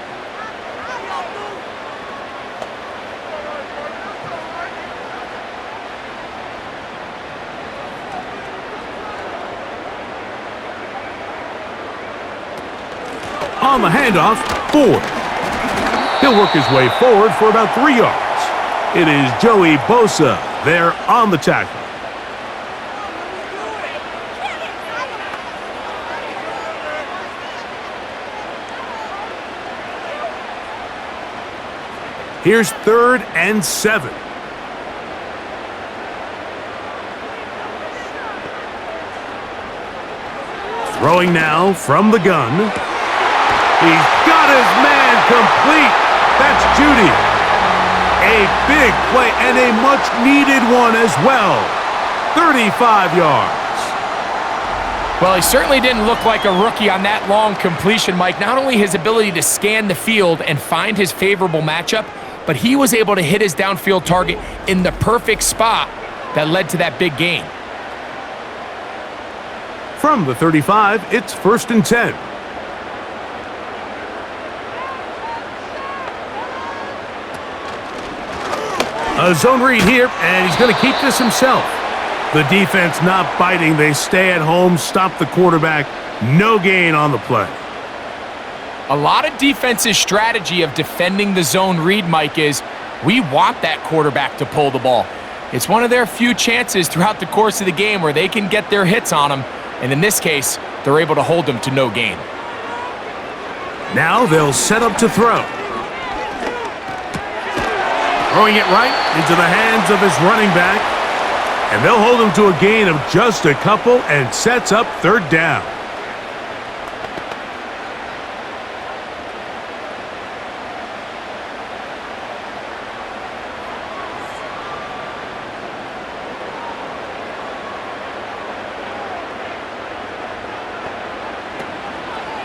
On the handoff, Ford. He'll work his way forward for about 3 yards. It is Joey Bosa there on the tackle. Here's 3rd and 7. Throwing now from the gun. He's got his man complete. That's Judy. A big play and a much-needed one as well. 35 yards. Well, he certainly didn't look like a rookie on that long completion, Mike. Not only his ability to scan the field and find his favorable matchup, but he was able to hit his downfield target in the perfect spot that led to that big gain. From the 35, it's 1st and 10. A zone read here, and he's going to keep this himself. The defense not biting. They stay at home, stop the quarterback. No gain on the play. A lot of defense's strategy of defending the zone read, Mike, is we want that quarterback to pull the ball. It's one of their few chances throughout the course of the game where they can get their hits on him, and in this case, they're able to hold him to no gain. Now they'll set up to throw. Throwing it right into the hands of his running back. And they'll hold him to a gain of just a couple and sets up 3rd down.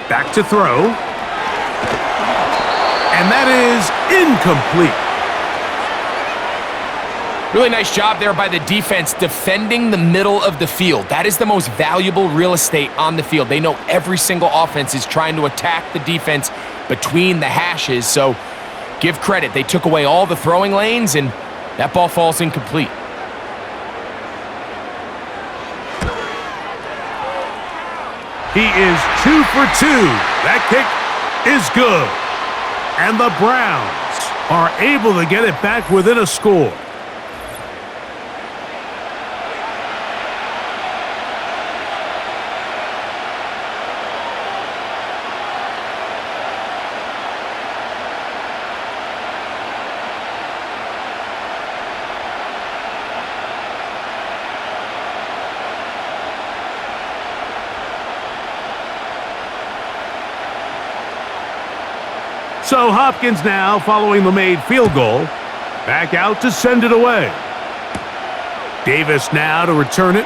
Back to throw. And that is incomplete. Really nice job there by the defense defending the middle of the field. That is the most valuable real estate on the field. They know every single offense is trying to attack the defense between the hashes, so give credit. They took away all the throwing lanes, and that ball falls incomplete. He is 2 for 2. That kick is good. And the Browns are able to get it back within a score. So Hopkins now, following the made field goal, back out to send it away. Davis now to return it.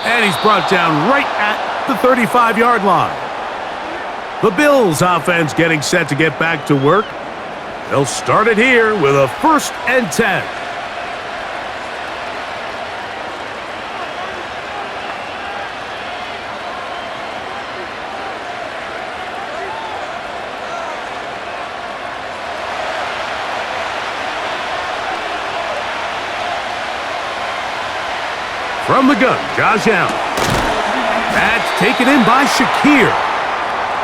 And he's brought down right at the 35-yard line. The Bills offense getting set to get back to work. They'll start it here with a 1st and 10. From the gun, Josh Allen. That's taken in by Shakir.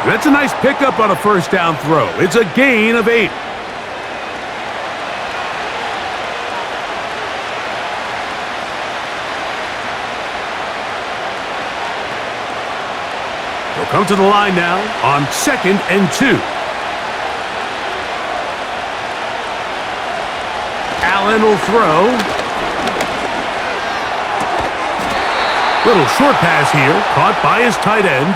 That's a nice pickup on a 1st down throw. It's a gain of 8. He'll come to the line now on 2nd and 2. Allen will throw. Little short pass here, caught by his tight end.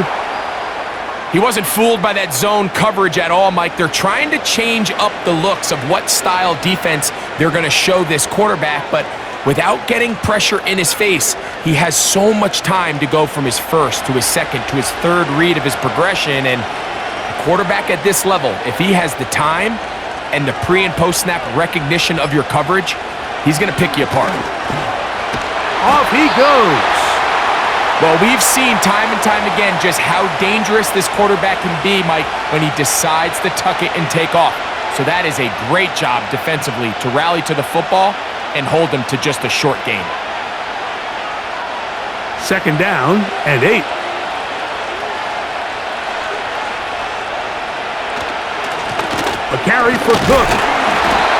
He wasn't fooled by that zone coverage at all, Mike. They're trying to change up the looks of what style defense they're going to show this quarterback, but without getting pressure in his face, he has so much time to go from his 1st to his 2nd to his 3rd read of his progression, and a quarterback at this level, if he has the time and the pre- and post-snap recognition of your coverage, he's going to pick you apart. Off he goes. Well, we've seen time and time again just how dangerous this quarterback can be, Mike, when he decides to tuck it and take off. So that is a great job defensively to rally to the football and hold them to just a short gain. 2nd down and 8. A carry for Cook.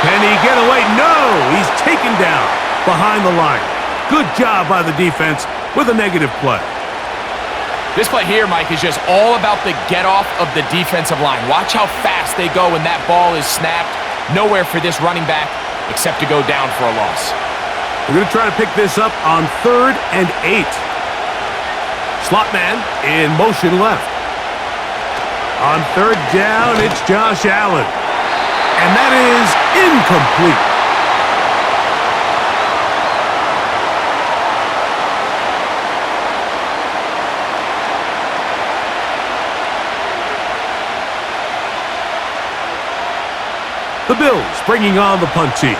Can he get away? No! He's taken down behind the line. Good job by the defense with a negative play. This play here, Mike, is just all about the get-off of the defensive line. Watch how fast they go when that ball is snapped. Nowhere for this running back except to go down for a loss. We're going to try to pick this up on 3rd and 8. Slot man in motion left. On 3rd down, it's Josh Allen. And that is incomplete. The Bills bringing on the punt team.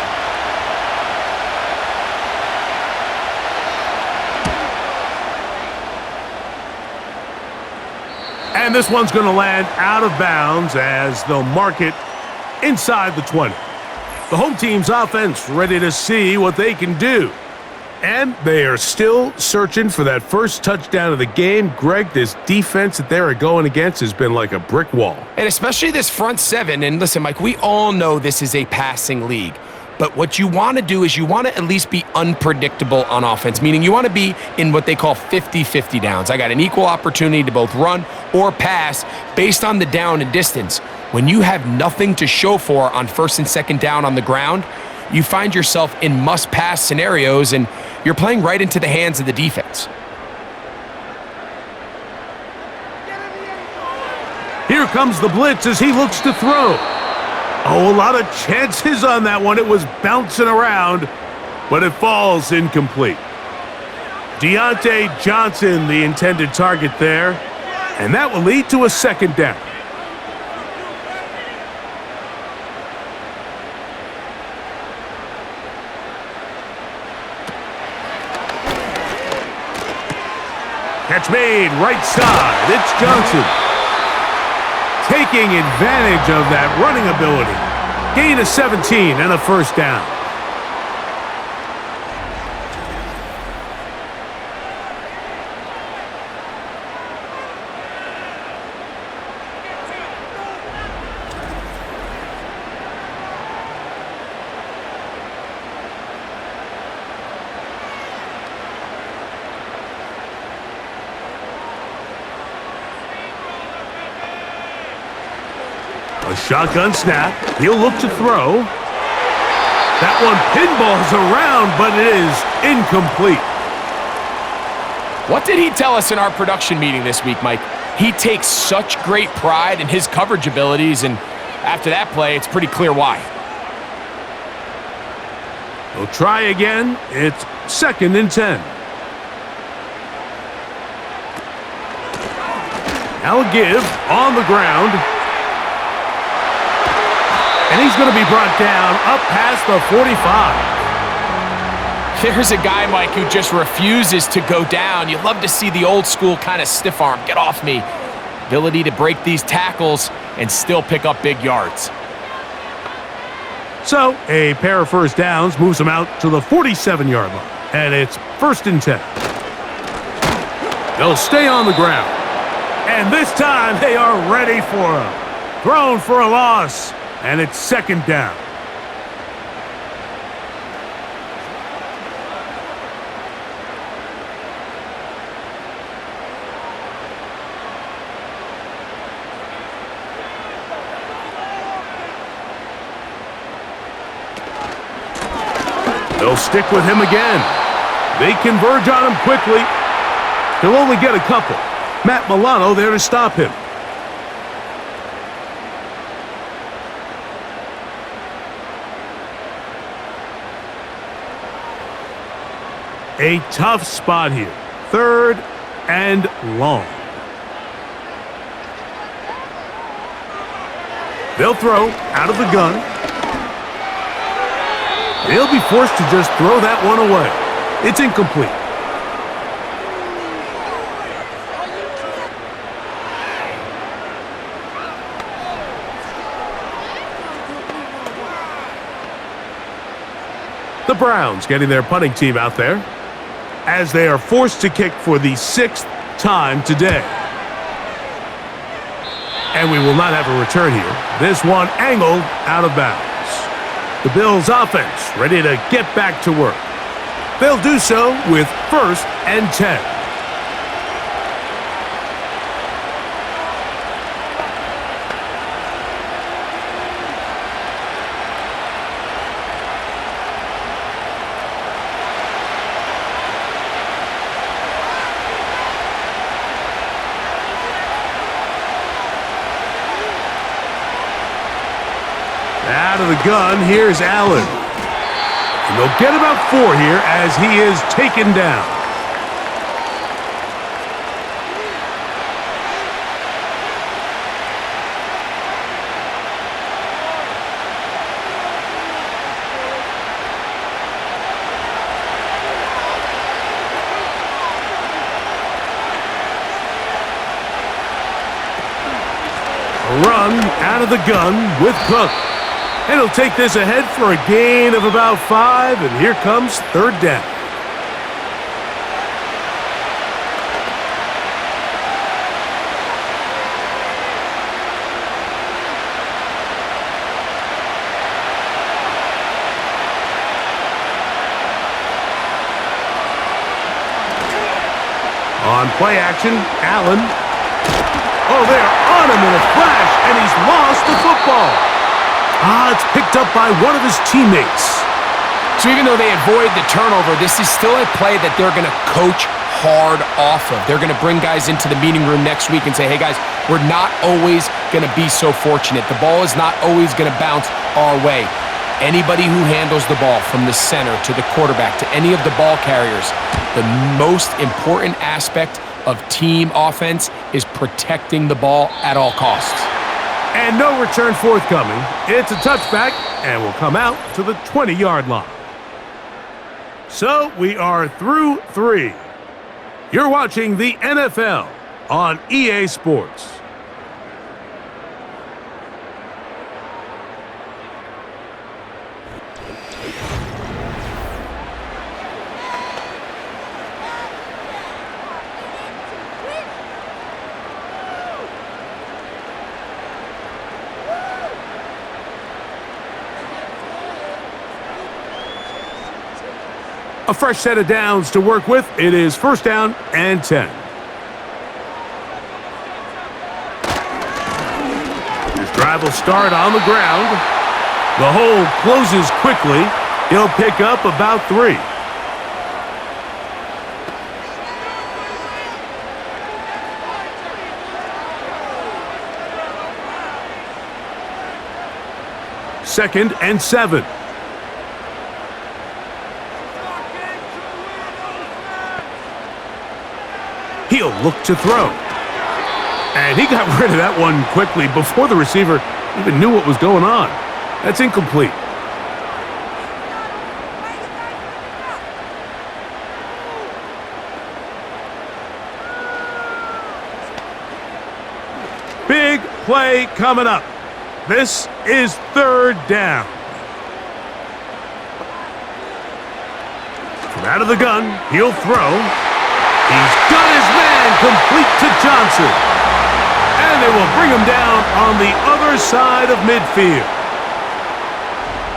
And this one's going to land out of bounds as they'll mark it inside the 20. The home team's offense ready to see what they can do. And they are still searching for that 1st touchdown of the game. Greg, this defense that they're going against has been like a brick wall. And especially this front 7. And listen, Mike, we all know this is a passing league. But what you want to do is you want to at least be unpredictable on offense, meaning you want to be in what they call 50-50 downs. I got an equal opportunity to both run or pass based on the down and distance. When you have nothing to show for on 1st and 2nd down on the ground, you find yourself in must-pass scenarios, and you're playing right into the hands of the defense. Here comes the blitz as he looks to throw. Oh, a lot of chances on that one. It was bouncing around, but it falls incomplete. Deontay Johnson, the intended target there, and that will lead to a 2nd down. Catch made right side. It's Johnson. Taking advantage of that running ability. Gain of 17 and a 1st down. shotgun snap. He'll look to throw. That one pinballs around, but it is incomplete. What did he tell us in our production meeting this week, Mike? He takes such great pride in his coverage abilities, and after that play, it's pretty clear why. We'll try again. It's 2nd and 10. Now a give on the ground. And he's going to be brought down up past the 45. There's a guy, Mike, who just refuses to go down. You love to see the old school kind of stiff arm. Get off me. Ability to break these tackles and still pick up big yards. So a pair of first downs moves him out to the 47-yard line. And it's 1st and 10. They'll stay on the ground. And this time they are ready for him. Thrown for a loss. And it's 2nd down. They'll stick with him again. They converge on him quickly. He'll only get a couple. Matt Milano there to stop him. A tough spot here. 3rd and long. They'll throw out of the gun. They'll be forced to just throw that one away. It's incomplete. The Browns getting their punting team out there as they are forced to kick for the 6th time today. And we will not have a return here. This one angled out of bounds. The Bills offense ready to get back to work. They'll do so with 1st and 10. Out of the gun, here's Allen. And they'll get about 4 here as he is taken down. A run out of the gun with Cook. And he'll take this ahead for a gain of about 5, and here comes 3rd down. On play action, Allen. Oh, they are on him in a flash, and he's lost the football. It's picked up by one of his teammates. So even though they avoid the turnover, this is still a play that they're going to coach hard off of. They're going to bring guys into the meeting room next week and say, hey, guys, we're not always going to be so fortunate. The ball is not always going to bounce our way. Anybody who handles the ball from the center to the quarterback to any of the ball carriers, the most important aspect of team offense is protecting the ball at all costs. And no return forthcoming. It's a touchback and will come out to the 20-yard line. So we are through 3. You're watching the NFL on EA Sports. A fresh set of downs to work with. It is 1st down and 10. This drive drive will start on the ground. The hole closes quickly. He'll pick up about 3. Second and 7. He'll look to throw. And he got rid of that one quickly before the receiver even knew what was going on. That's incomplete. Big play coming up. This is 3rd down. From out of the gun, he'll throw. He's got his man complete to Johnson. And they will bring him down on the other side of midfield.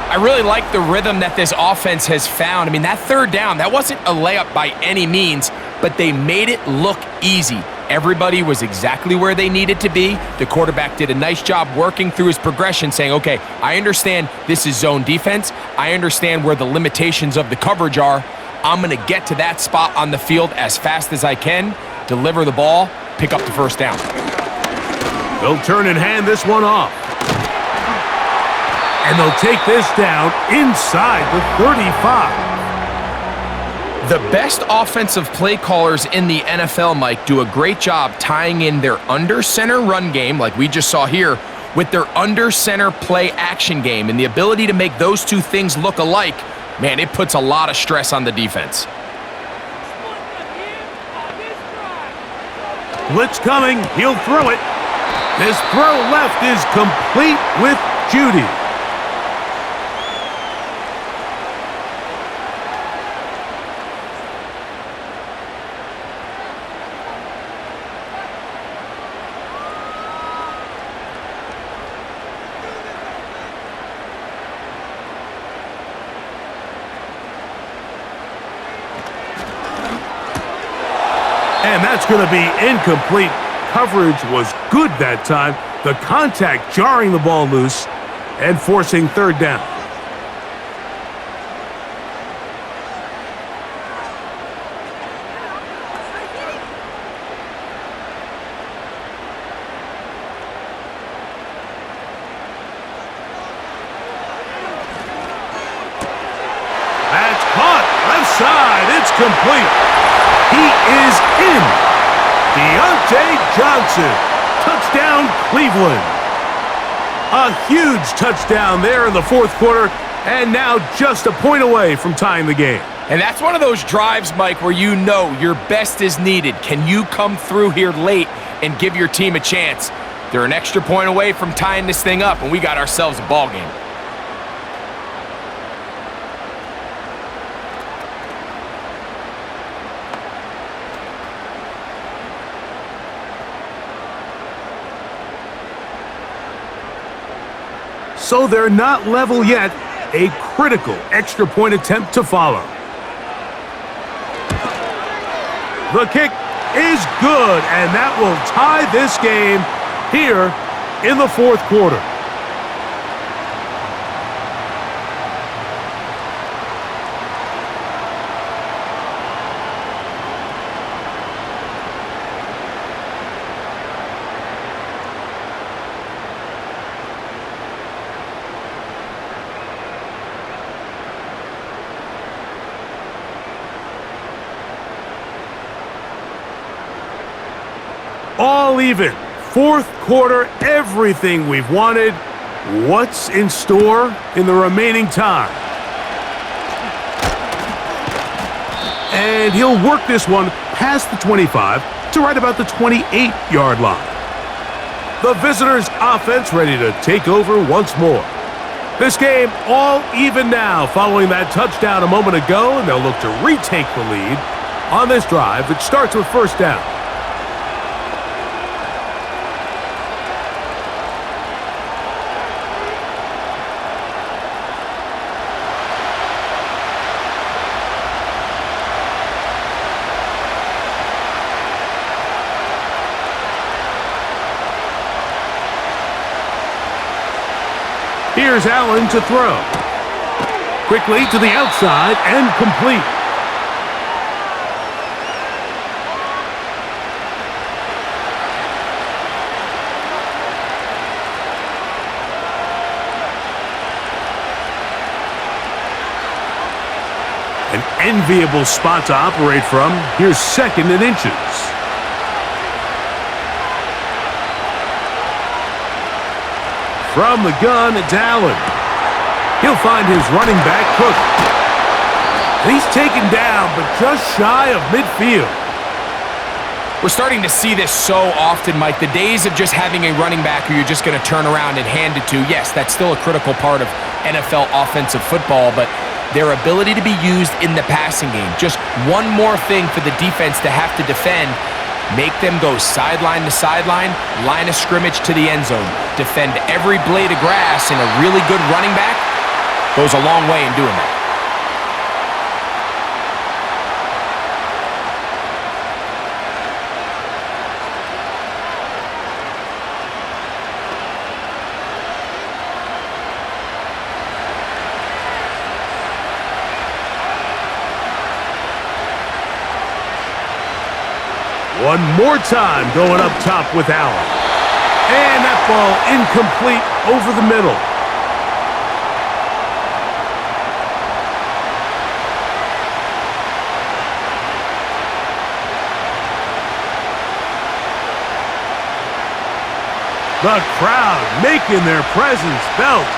I really like the rhythm that this offense has found. I mean, that 3rd down, that wasn't a layup by any means, but they made it look easy. Everybody was exactly where they needed to be. The quarterback did a nice job working through his progression, saying, okay, I understand this is zone defense. I understand where the limitations of the coverage are. I'm going to get to that spot on the field as fast as I can, deliver the ball, pick up the 1st down. They'll turn and hand this one off. And they'll take this down inside the 35. The best offensive play callers in the NFL, Mike, do a great job tying in their under-center run game, like we just saw here, with their under-center play action game. And the ability to make those two things look alike, man, it puts a lot of stress on the defense. Blitz coming. He'll throw it. This throw left is complete with Judy. And that's going to be incomplete. Coverage was good that time. The contact jarring the ball loose and forcing 3rd down. That's caught. Left side. It's complete. He is in. Deontay Johnson. Touchdown, Cleveland. A huge touchdown there in the 4th quarter, and now just a point away from tying the game. And that's one of those drives, Mike, where you know your best is needed. Can you come through here late and give your team a chance? They're an extra point away from tying this thing up, and we got ourselves a ball game. So they're not level yet. A critical extra point attempt to follow. The kick is good, and that will tie this game here in the 4th quarter. All even. 4th quarter, everything we've wanted. What's in store in the remaining time? And he'll work this one past the 25 to right about the 28-yard line. The visitors' offense ready to take over once more. This game all even now following that touchdown a moment ago, and they'll look to retake the lead on this drive that starts with 1st down. Here's Allen to throw. Quickly to the outside and complete. An enviable spot to operate from. Here's 2nd and inches. From the gun, it's Allen. He'll find his running back, Cook. And he's taken down, but just shy of midfield. We're starting to see this so often, Mike. The days of just having a running back who you're just going to turn around and hand it to, yes, that's still a critical part of NFL offensive football, but their ability to be used in the passing game, just one more thing for the defense to have to defend. Make them go sideline to sideline, line of scrimmage to the end zone. Defend every blade of grass, and a really good running back goes a long way in doing that. One more time going up top with Allen. And that ball incomplete over the middle. The crowd making their presence felt.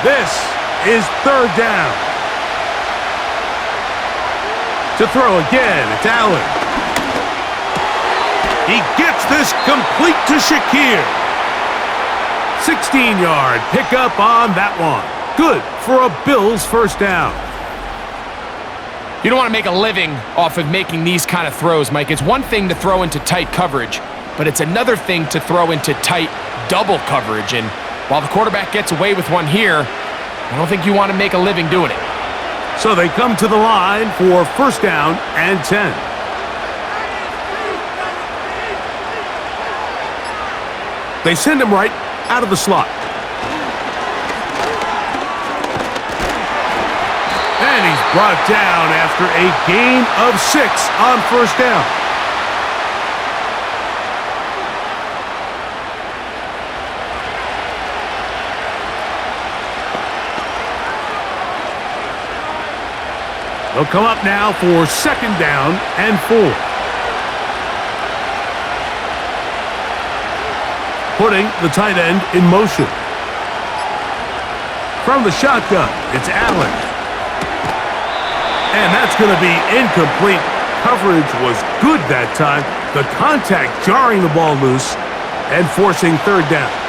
This is 3rd down. To throw again, it's Allen. He gets this complete to Shakir. 16-yard pickup on that one. Good for a Bills 1st down. You don't want to make a living off of making these kind of throws, Mike. It's one thing to throw into tight coverage, but it's another thing to throw into tight double coverage. And while the quarterback gets away with one here, I don't think you want to make a living doing it. So they come to the line for 1st down and 10. They send him right out of the slot. And he's brought down after a gain of 6 on 1st down. They'll come up now for 2nd down and 4. Putting the tight end in motion. From the shotgun, it's Allen. And that's going to be incomplete. Coverage was good that time. The contact jarring the ball loose and forcing 3rd down.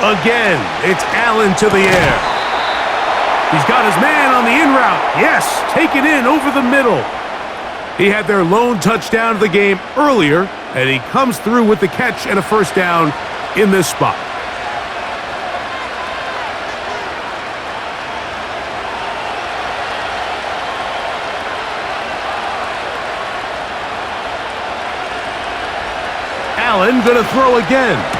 Again, it's Allen to the air. He's got his man on the in route. Yes, taken in over the middle. He had their lone touchdown of the game earlier, and he comes through with the catch and a 1st down in this spot. Allen gonna throw again.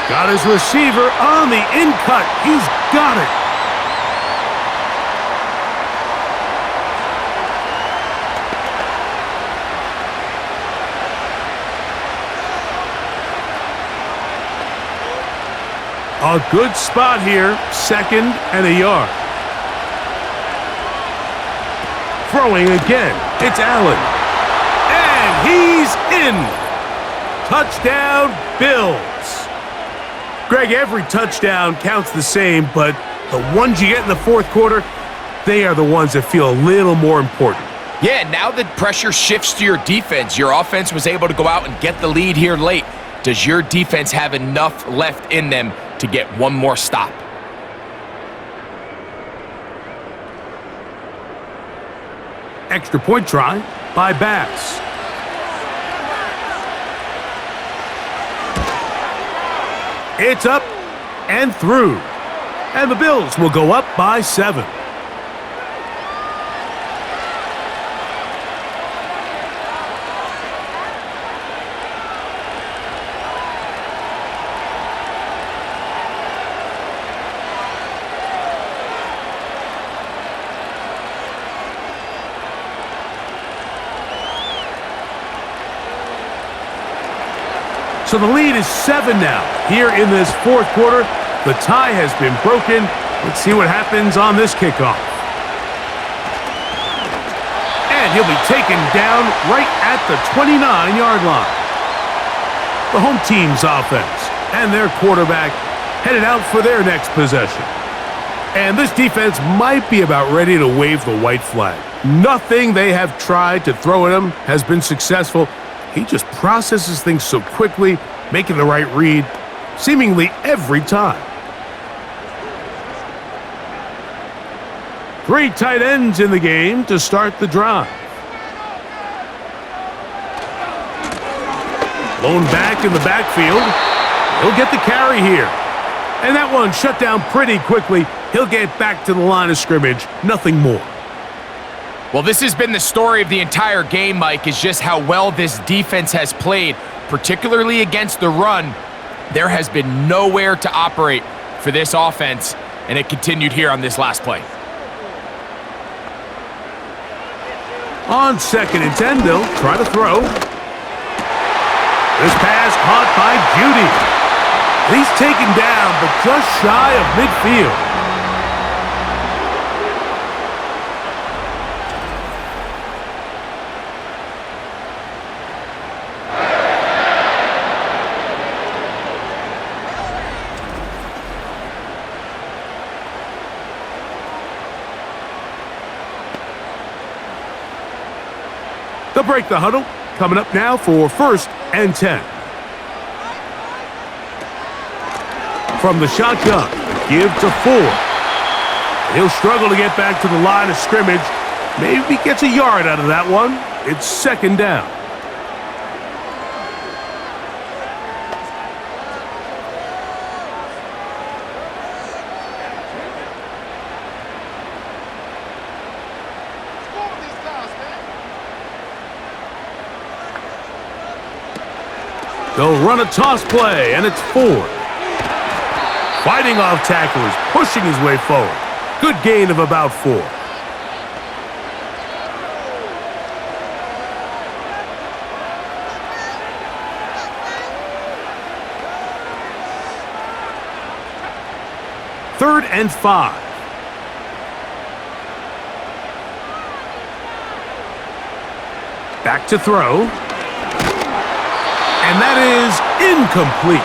Got his receiver on the in-cut. He's got it. A good spot here. 2nd and a yard. Throwing again. It's Allen. And he's in. Touchdown, Bills. Greg, every touchdown counts the same, but the ones you get in the 4th quarter, they are the ones that feel a little more important. Yeah, now the pressure shifts to your defense. Your offense was able to go out and get the lead here late. Does your defense have enough left in them to get one more stop? Extra point try by Bass. It's up and through. And the Bills will go up by 7. So the lead is 7 now. Here in this fourth quarter, the tie has been broken. Let's see what happens on this kickoff. And he'll be taken down right at the 29-yard line. The home team's offense and their quarterback headed out for their next possession. And this defense might be about ready to wave the white flag. Nothing they have tried to throw at him has been successful. He just processes things so quickly, making the right read, seemingly every time. 3 tight ends in the game to start the drive. Blown back in the backfield. He'll get the carry here. And that one shut down pretty quickly. He'll get back to the line of scrimmage, nothing more. Well, this has been the story of the entire game, Mike, is just how well this defense has played, particularly against the run. There has been nowhere to operate for this offense, and it continued here on this last play. On 2nd and 10, they'll try to throw. This pass caught by Judy. He's taken down, but just shy of midfield. They'll break the huddle. Coming up now for 1st and 10. From the shotgun, give to Ford. He'll struggle to get back to the line of scrimmage. Maybe gets a yard out of that one. It's 2nd down. They'll run a toss play, and it's Ford. Fighting off tacklers, pushing his way forward. Good gain of about 4. Third and 5. Back to throw. And that is incomplete.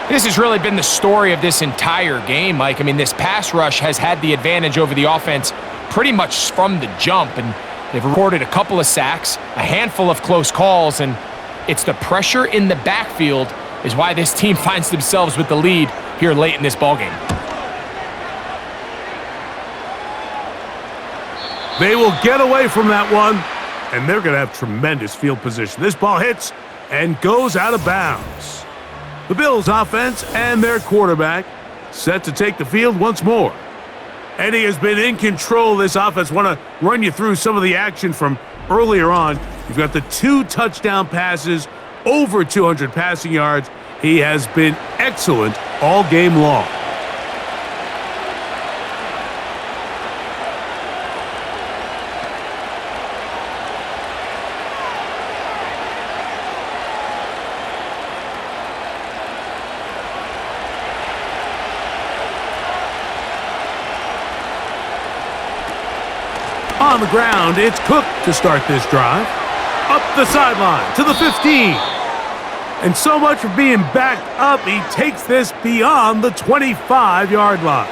This has really been the story of this entire game, Mike. I mean, this pass rush has had the advantage over the offense pretty much from the jump, and they've recorded a couple of sacks, a handful of close calls, and it's the pressure in the backfield is why this team finds themselves with the lead here late in this ballgame. They will get away from that one. And they're going to have tremendous field position. This ball hits and goes out of bounds. The Bills' offense and their quarterback set to take the field once more. And he has been in control of this offense. Want to run you through some of the action from earlier on. You've got the 2 touchdown passes, over 200 passing yards. He has been excellent all game long. On the ground, it's Cook to start this drive. Up the sideline to the 15. And so much for being backed up, he takes this beyond the 25-yard line.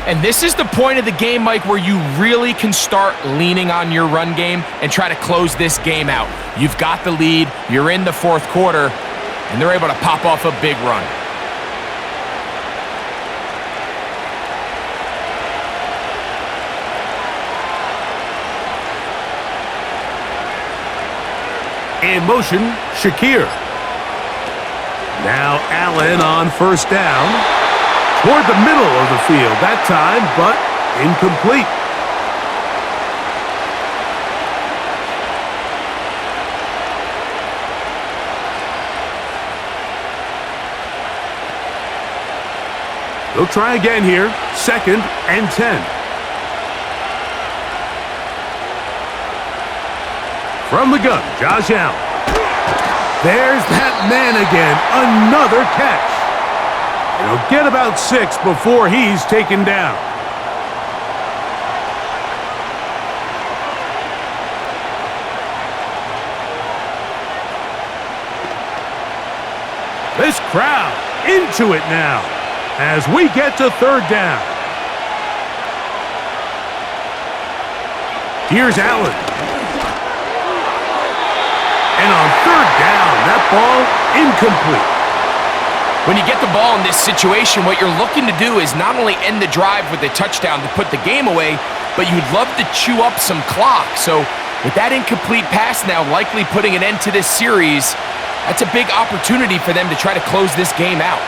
And this is the point of the game, Mike, where you really can start leaning on your run game and try to close this game out. You've got the lead, you're in the fourth quarter, and they're able to pop off a big run. In motion, Shakir. Now Allen on first down. Toward the middle of the field that time, but incomplete. They'll try again here. 2nd and 10. From the gun, Josh Allen. There's that man again. Another catch. He'll get about 6 before he's taken down. This crowd into it now as we get to 3rd down. Here's Allen. And on 3rd down, that ball incomplete. When you get the ball in this situation, what you're looking to do is not only end the drive with a touchdown to put the game away, but you'd love to chew up some clock. So with that incomplete pass now likely putting an end to this series, that's a big opportunity for them to try to close this game out.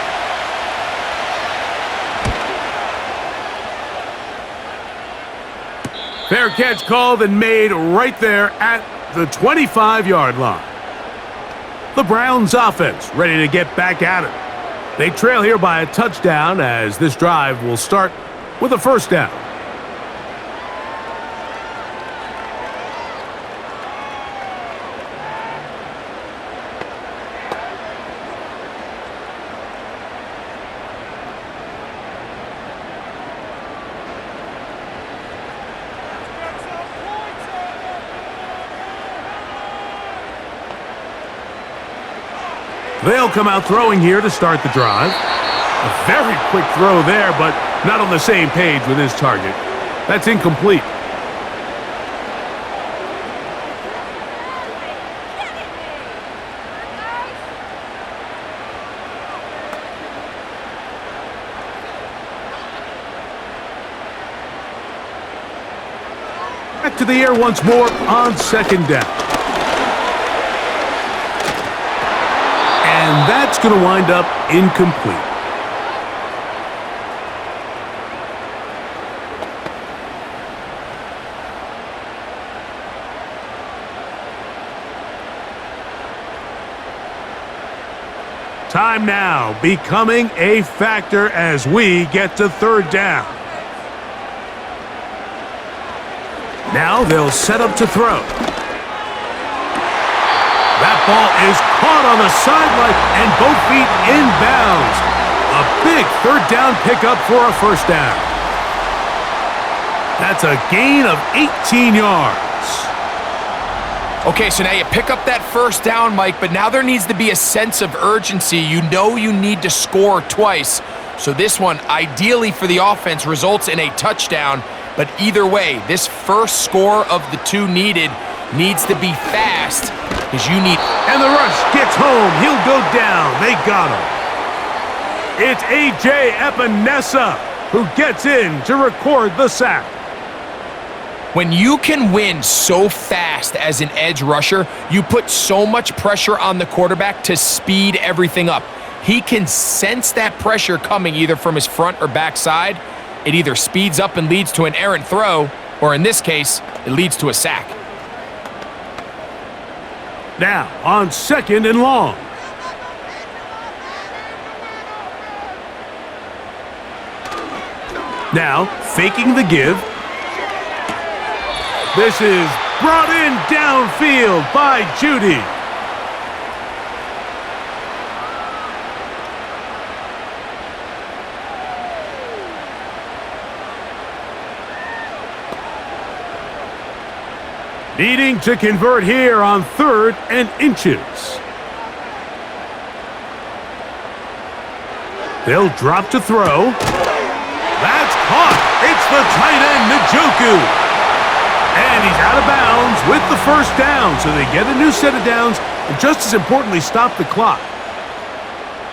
Fair catch called and made right there at the 25-yard line. The Browns offense ready to get back at it. They trail here by a touchdown as this drive will start with a 1st down. They'll come out throwing here to start the drive. A very quick throw there, but not on the same page with his target. That's incomplete. Back to the air once more on 2nd down. And that's going to wind up incomplete. Time now becoming a factor as we get to 3rd down. Now they'll set up to throw. That ball is caught on the sideline and both feet inbounds. A big 3rd down pickup for a 1st down. That's a gain of 18 yards. Okay, so now you pick up that 1st down, Mike, but now there needs to be a sense of urgency. You know you need to score twice. So this one, ideally for the offense, results in a touchdown. But either way, this first score of the 2 needed needs to be fast because you need... And the rush gets home. He'll go down. They got him. It's A.J. Epinesa who gets in to record the sack. When you can win so fast as an edge rusher, you put so much pressure on the quarterback to speed everything up. He can sense that pressure coming either from his front or back side. It either speeds up and leads to an errant throw, or in this case, it leads to a sack. Now on 2nd and long. Now faking the give. This is brought in downfield by Judy. Needing to convert here on 3rd and inches. They'll drop to throw. That's caught. It's the tight end, Njoku. And he's out of bounds with the 1st down, so they get a new set of downs and just as importantly, stop the clock.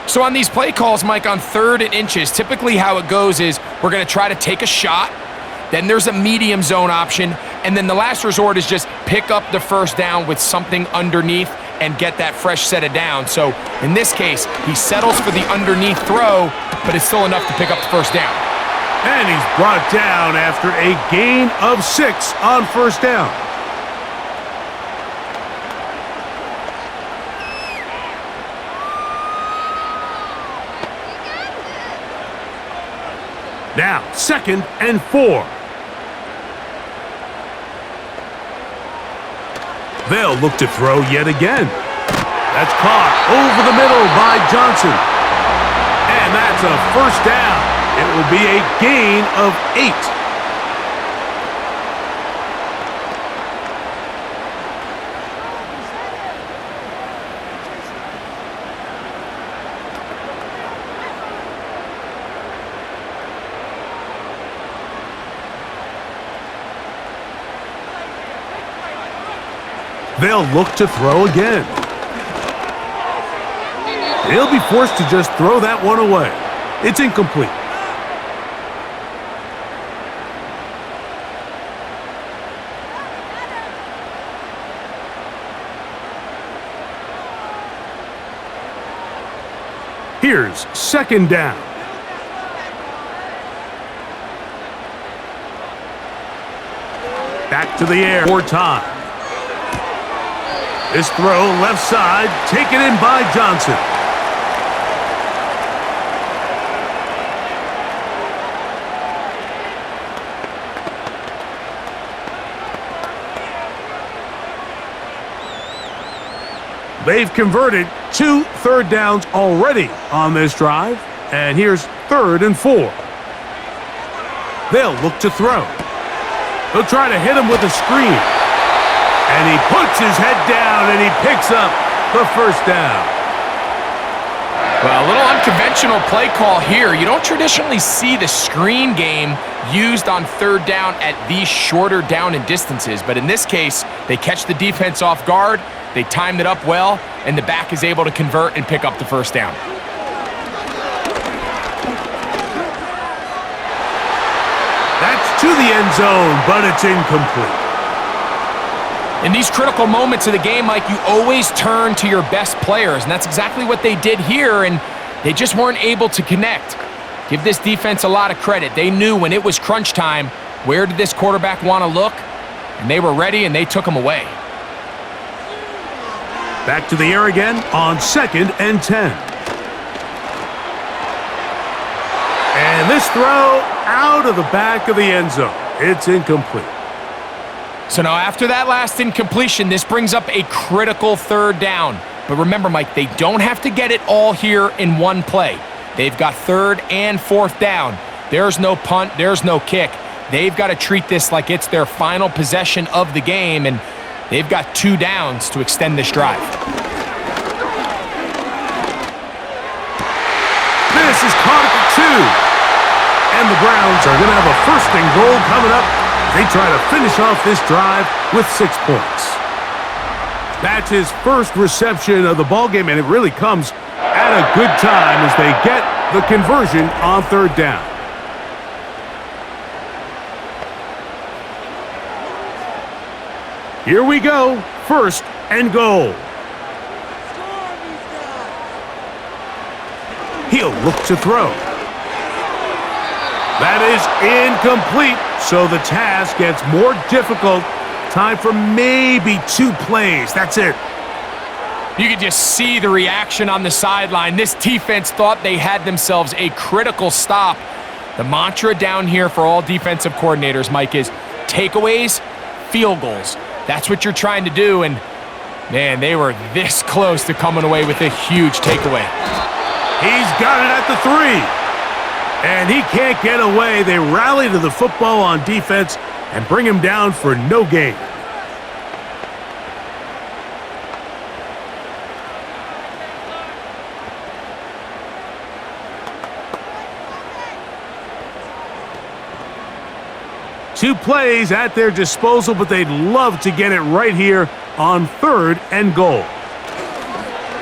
So on these play calls, Mike, on 3rd and inches, typically how it goes is we're going to try to take a shot. Then there's a medium zone option. And then the last resort is just pick up the 1st down with something underneath and get that fresh set of downs. So in this case, he settles for the underneath throw, but it's still enough to pick up the first down. And he's brought down after a gain of 6 on first down. Now, 2nd and 4. They'll look to throw yet again. That's caught over the middle by Johnson. And that's a first down. It will be a gain of 8. They'll look to throw again. They'll be forced to just throw that one away. It's incomplete. Here's 2nd down. Back to the air for time. This throw left side, taken in by Johnson. They've converted 2 third downs already on this drive. And here's 3rd and 4. They'll look to throw. They'll try to hit him with a screen. And he puts his head down and he picks up the first down. Well, a little unconventional play call here. You don't traditionally see the screen game used on 3rd down at these shorter down and distances. But in this case, they catch the defense off guard. They timed it up well, and the back is able to convert and pick up the first down. That's to the end zone, but it's incomplete. In these critical moments of the game, Mike, you always turn to your best players, and that's exactly what they did here, and they just weren't able to connect. Give this defense a lot of credit. They knew when it was crunch time, where did this quarterback want to look, and they were ready, and they took him away. Back to the air again on 2nd and 10. And this throw out of the back of the end zone. It's incomplete. So now after that last incompletion, this brings up a critical 3rd down. But remember, Mike, they don't have to get it all here in one play. They've got 3rd and 4th down. There's no punt. There's no kick. They've got to treat this like it's their final possession of the game, and they've got 2 downs to extend this drive. This is caught at the 2. And the Browns are going to have a 1st and goal coming up. They try to finish off this drive with 6 points. That's his first reception of the ballgame, and it really comes at a good time as they get the conversion on 3rd down. Here we go, 1st and goal. He'll look to throw. That is incomplete, so the task gets more difficult. Time for maybe 2 plays. That's it. You could just see the reaction on the sideline. This defense thought they had themselves a critical stop. The mantra down here for all defensive coordinators, Mike, is takeaways, field goals. That's what you're trying to do, and man, they were this close to coming away with a huge takeaway. He's got it at the 3. And he can't get away. They rally to the football on defense and bring him down for no gain. Two plays at their disposal, but they'd love to get it right here on 3rd and goal.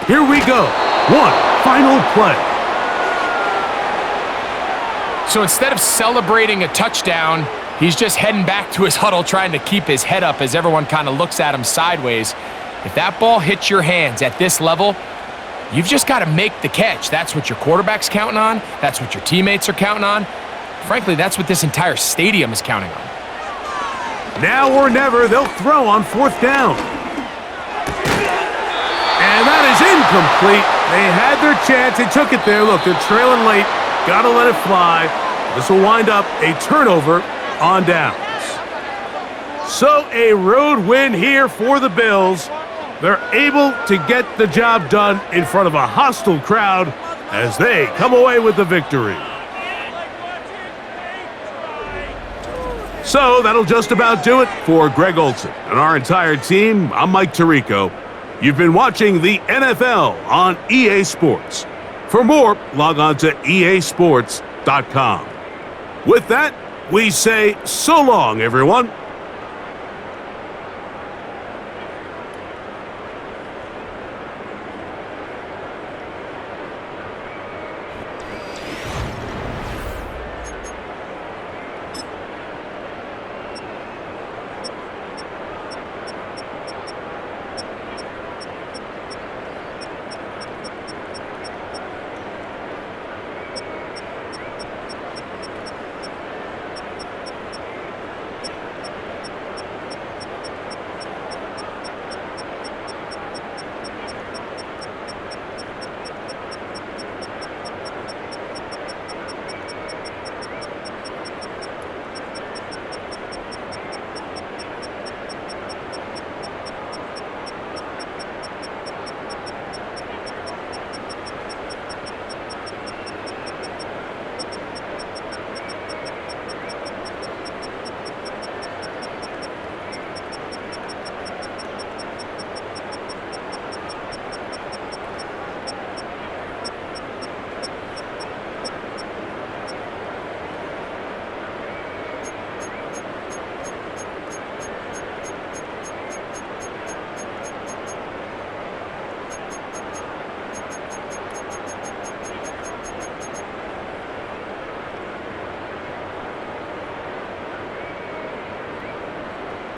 Here we go. One final play. So instead of celebrating a touchdown, he's just heading back to his huddle trying to keep his head up as everyone kind of looks at him sideways. If that ball hits your hands at this level, you've just got to make the catch. That's what your quarterback's counting on. That's what your teammates are counting on. Frankly, that's what this entire stadium is counting on. Now or never, they'll throw on 4th down. And that is incomplete. They had their chance. They took it there. Look, they're trailing late. Got to let it fly. This will wind up a turnover on downs. So a road win here for the Bills. They're able to get the job done in front of a hostile crowd as they come away with the victory. So that'll just about do it for Greg Olson and our entire team. I'm Mike Tirico. You've been watching the NFL on EA Sports. For more, log on to easports.com. With that, we say so long, everyone.